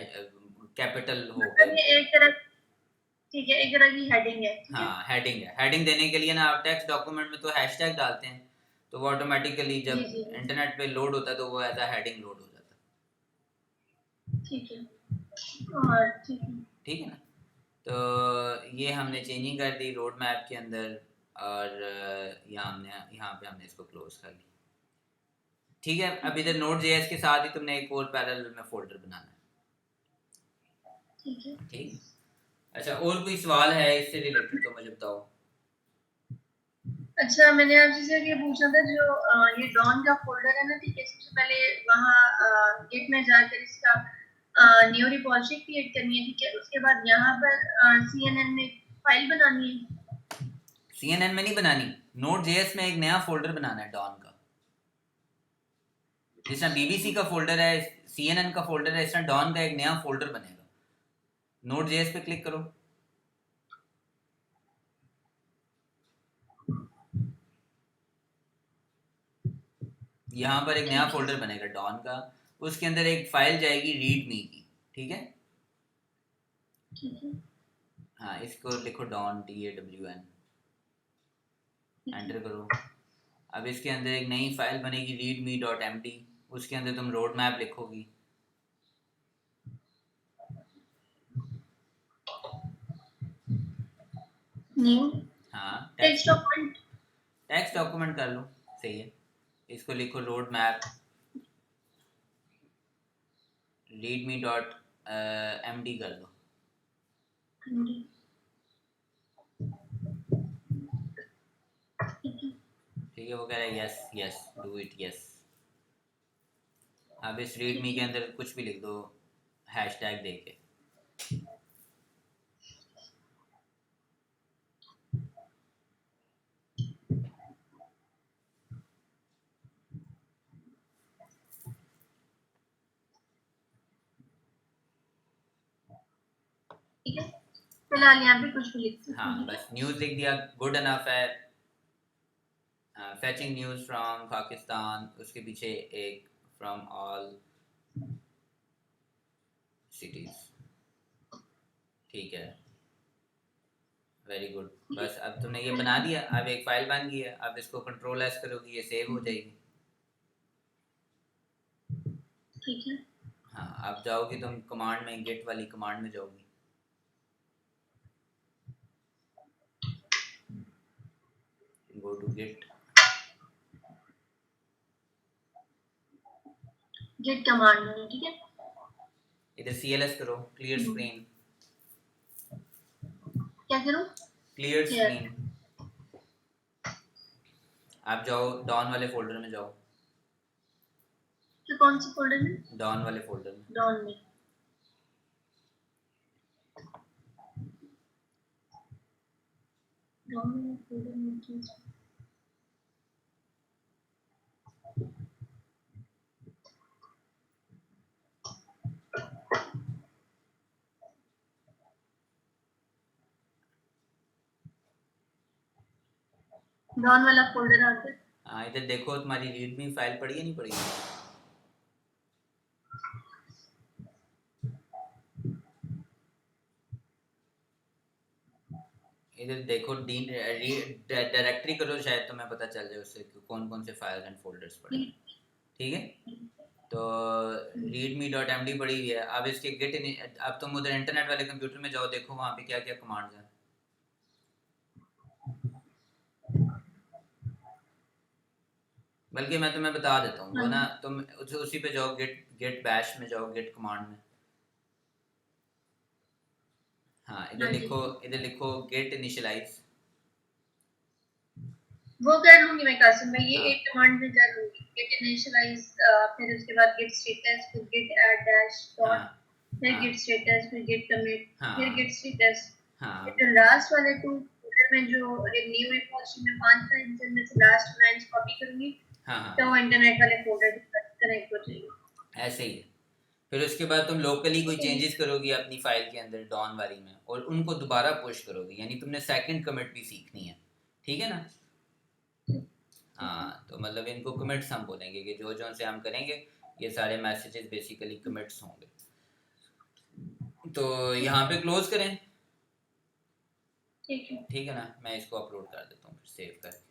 कैपिटल मतलब होकर। ये एक तरह, ठीक है, एक तरह की हेडिंग है, ठीक है। हाँ, हेडिंग है। हेडिंग देने के लिए ना आप टेक्स्ट डॉक्यूमेंट में तो हैशटैग डालते हैं, तो वो ऑटोमेटिकली जी जब जी इंटरनेट पे लोड होता है तो वो एज अ हेडिंग लोड हो जाता ठीक है। और ठीक है। है, ठीक है ना। तो ये हमने चेंजिंग कर दी रोड मैप के अंदर, और यहाँ पे हमने इसको क्लोज कर ली, ठीक है। अब इधर नोड जेएस के साथ ही तुमने एक और पैरेलल में फोल्डर बनाना है, ठीक है। ठीक है। अच्छा, और कोई सवाल है इससे रिलेटेड तो मुझे बताओ। अच्छा, मैंने आपसे सर ये पूछा था जो ये डॉन का फोल्डर है ना, ठीक है। सबसे पहले वहाँ गिट में जाकर इसका न्यू रिपॉजिटरी क्रिएट करनी है, ठीक है। उसके बाद यहाँ पर CNN में फाइल बनानी है। CNN में नहीं बनानी, नोड जेएस में एक नया फोल्डर बनाना है डॉन का। जिस तरह BBC का फोल्डर है, CNN का फोल्डर है, इस तरह डॉन का एक नया फोल्डर बनेगा। नोड जेएस पे क्लिक करो, यहाँ पर एक नया ठीक है। फोल्डर बनेगा डॉन का, उसके अंदर एक फाइल जाएगी रीड मी की, ठीक है। ठीक है। हाँ, इसको लिखो डॉन DAWN, एंटर करो। अब इसके अंदर एक नई फाइल बनेगी readme.md, उसके अंदर तुम रोड मैप लिखोगी। न्यू हाँ, टेक्स्ट डॉक्यूमेंट। टेक्स्ट डॉक्यूमेंट कर लो, सही है। इसको लिखो रोड मैप readme.md कर दो, ठीक है। वो कह रहा है yes yes do it yes. अब इस readme के अंदर कुछ भी लिख दो हैशटैग दे के। ठीक है, फिलहाल यहाँ पे कुछ भी लिख सकते हाँ, हैं, ठीक बस है। न्यूज़ लिख दिया, गुड इनफ है। फेचिंग न्यूज़ फ्रॉम पाकिस्तान, उसके पीछे एक फ्रॉम ऑल सिटीज, ठीक है। Very good. बस अब तुमने ये बना दिया, अब एक फाइल बन गई है। अब इसको Ctrl+S करोगी, ये सेव हो जाएगी। ठीक है। हाँ, अब जाओगी तुम कमांड में, गेट वाली कमांड में जाओगी, go to git, git command में, ठीक है। इधर CLS करो, क्लियर स्क्रीन, क्या करूँ? Clear clear. स्क्रीन। आप जाओ डॉन वाले फोल्डर में जाओ, तो कौन से फोल्डर में? डॉन वाले फोल्डर में। डॉन में। डॉन में फोल्डर में क्या है? डॉन वाला फोल्डर आ गया। हाँ, इधर देखो तुम्हारी रीडमी फाइल पड़ी है नहीं पड़ी? इधर देखो डायरेक्टरी करो, शायद तुम्हें पता चल जाए उससे कि कौन कौन से फाइल्स एंड फोल्डर्स पड़े हैं। ठीक है, तो readme.md पड़ी हुई है। अब इसके अब तुम उधर इंटरनेट वाले कंप्यूटर में जाओ, देखो वहाँ पे क्या क्या कमांड्स हैं। बल्कि मैं तुम्हें बता देता हूँ, वो ना तुम उसी पे जाओ, गेट बैश में जाओ, गेट कमांड में। हाँ, इधर लिखो गेट इनिशियलाइज। वो कर लूंगी मैं कासिम भाई, ये हाँ एक कमांड में कर लूंगी, गेट इनिशियलाइज, फिर उसके बाद गेट स्टेटस, फिर गेट ऐड डैश हाँ डॉट, फिर हाँ गेट स्टेटस, फिर गेट कमिट, फिर हाँ गेट स्टेटस। हाँ फिर लास्ट वाले टू फोल्डर में जो न्यू रिपोजिटरी में 5 फाइल्स हैं, में से लास्ट लाइंस कॉपी करूंगी, हाँ हाँ तो वो इंटरनेट वाले फोल्डर के साथ कनेक्ट हो जाएगी। ऐसे ही है। फिर उसके बाद तुम लोकली कोई ठीक है। चेंजेस करोगी अपनी फाइल के अंदर डॉन वाली में, और उनको दोबारा पुश करोगी, यानी तुमने सेकंड कमिट भी सीखनी है। ठीक है ना? हाँ, तो मतलब इनको कमिट्स हम बोलेंगे कि जो जो से हम करेंगे ये सारे मैसेजेस बेसिकली कमिट्स होंगे। तो यहाँ पे क्लोज करें। ठीक है। ठीक है ना, मैं इसको अपलोड कर देता हूँ फिर सेव करके।